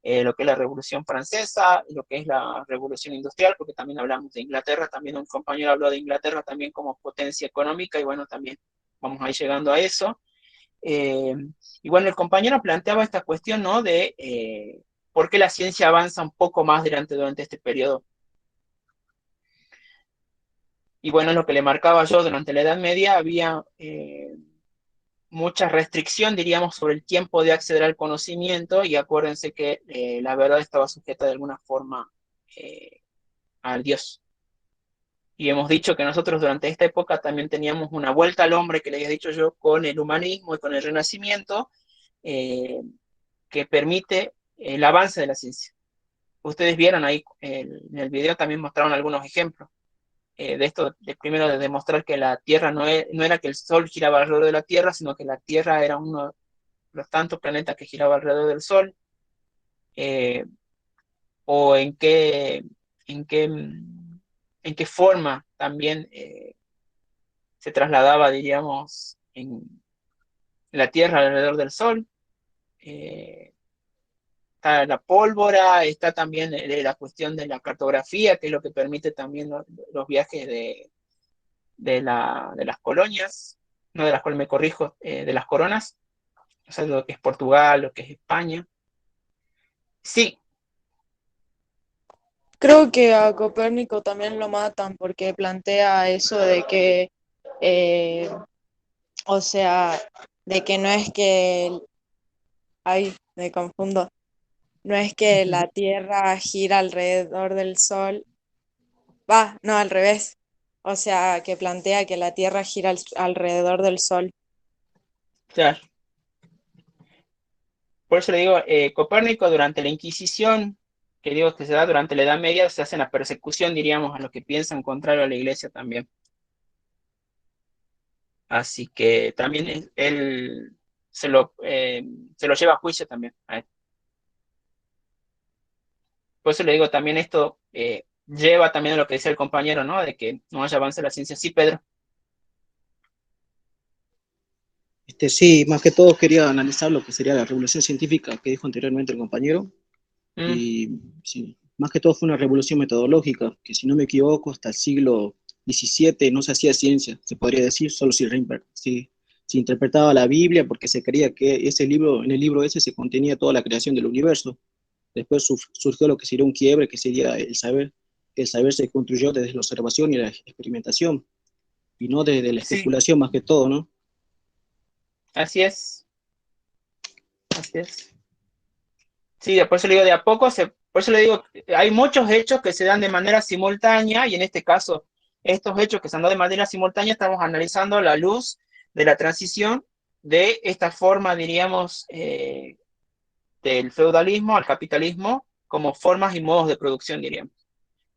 lo que es la Revolución Francesa, lo que es la Revolución Industrial, porque también hablamos de Inglaterra, también un compañero habló de Inglaterra también como potencia económica, y bueno, también vamos a ir llegando a eso. Y bueno, el compañero planteaba esta cuestión, ¿no? De por qué la ciencia avanza un poco más durante este periodo. Y bueno, es lo que le marcaba yo, durante la Edad Media había mucha restricción, diríamos, sobre el tiempo de acceder al conocimiento, y acuérdense que la verdad estaba sujeta de alguna forma al Dios. Y hemos dicho que nosotros durante esta época también teníamos una vuelta al hombre, que le había dicho yo, con el humanismo y con el renacimiento, que permite el avance de la ciencia. Ustedes vieron ahí en el video, también mostraron algunos ejemplos de esto, primero de demostrar que la Tierra no era que el Sol giraba alrededor de la Tierra, sino que la Tierra era uno de los tantos planetas que giraba alrededor del Sol, o en qué forma también se trasladaba, diríamos, en la Tierra alrededor del Sol. Está la pólvora, está también la cuestión de la cartografía, que es lo que permite también los viajes de las colonias, no de las cuales me corrijo, de las coronas, o sea, lo que es Portugal, lo que es España. Sí, Creo que a Copérnico también lo matan porque plantea eso de que, eh, o sea, de que no es que, ay, me confundo, no es que la Tierra gira alrededor del Sol, va, no, al revés, o sea, que plantea que la Tierra gira alrededor del Sol. claro. Por eso le digo, Copérnico durante la Inquisición, que digo que se da durante la Edad Media, se hace la persecución, diríamos, a los que piensan contrario a la Iglesia también. Así que también él se lo lleva a juicio también a él. Por eso le digo, también esto lleva también a lo que decía el compañero, ¿no? De que no haya avance en la ciencia. Sí, Pedro. Sí, más que todo quería analizar lo que sería la revolución científica que dijo anteriormente el compañero. Y sí, más que todo fue una revolución metodológica, que si no me equivoco, hasta el siglo XVII no se hacía ciencia, se podría decir, solo si interpretaba la Biblia, porque se creía que en el libro ese se contenía toda la creación del universo. Después surgió lo que sería un quiebre, que sería el saber. El saber se construyó desde la observación y la experimentación, y no desde la Sí, especulación más que todo, ¿no? así es. Así es. Sí, por eso le digo, de a poco, por eso le digo, hay muchos hechos que se dan de manera simultánea, y en este caso, estos hechos que se han dado de manera simultánea, estamos analizando a la luz de la transición de esta forma, diríamos, del feudalismo al capitalismo, como formas y modos de producción, diríamos.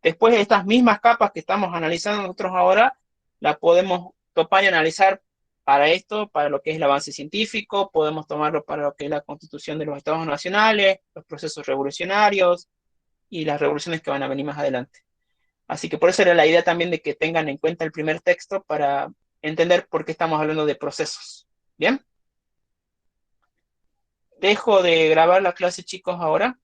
Después, estas mismas capas que estamos analizando nosotros ahora, las podemos topar y analizar para esto, para lo que es el avance científico, podemos tomarlo para lo que es la constitución de los estados nacionales, los procesos revolucionarios y las revoluciones que van a venir más adelante. Así que por eso era la idea también de que tengan en cuenta el primer texto para entender por qué estamos hablando de procesos. ¿Bien? Dejo de grabar la clase, chicos, ahora.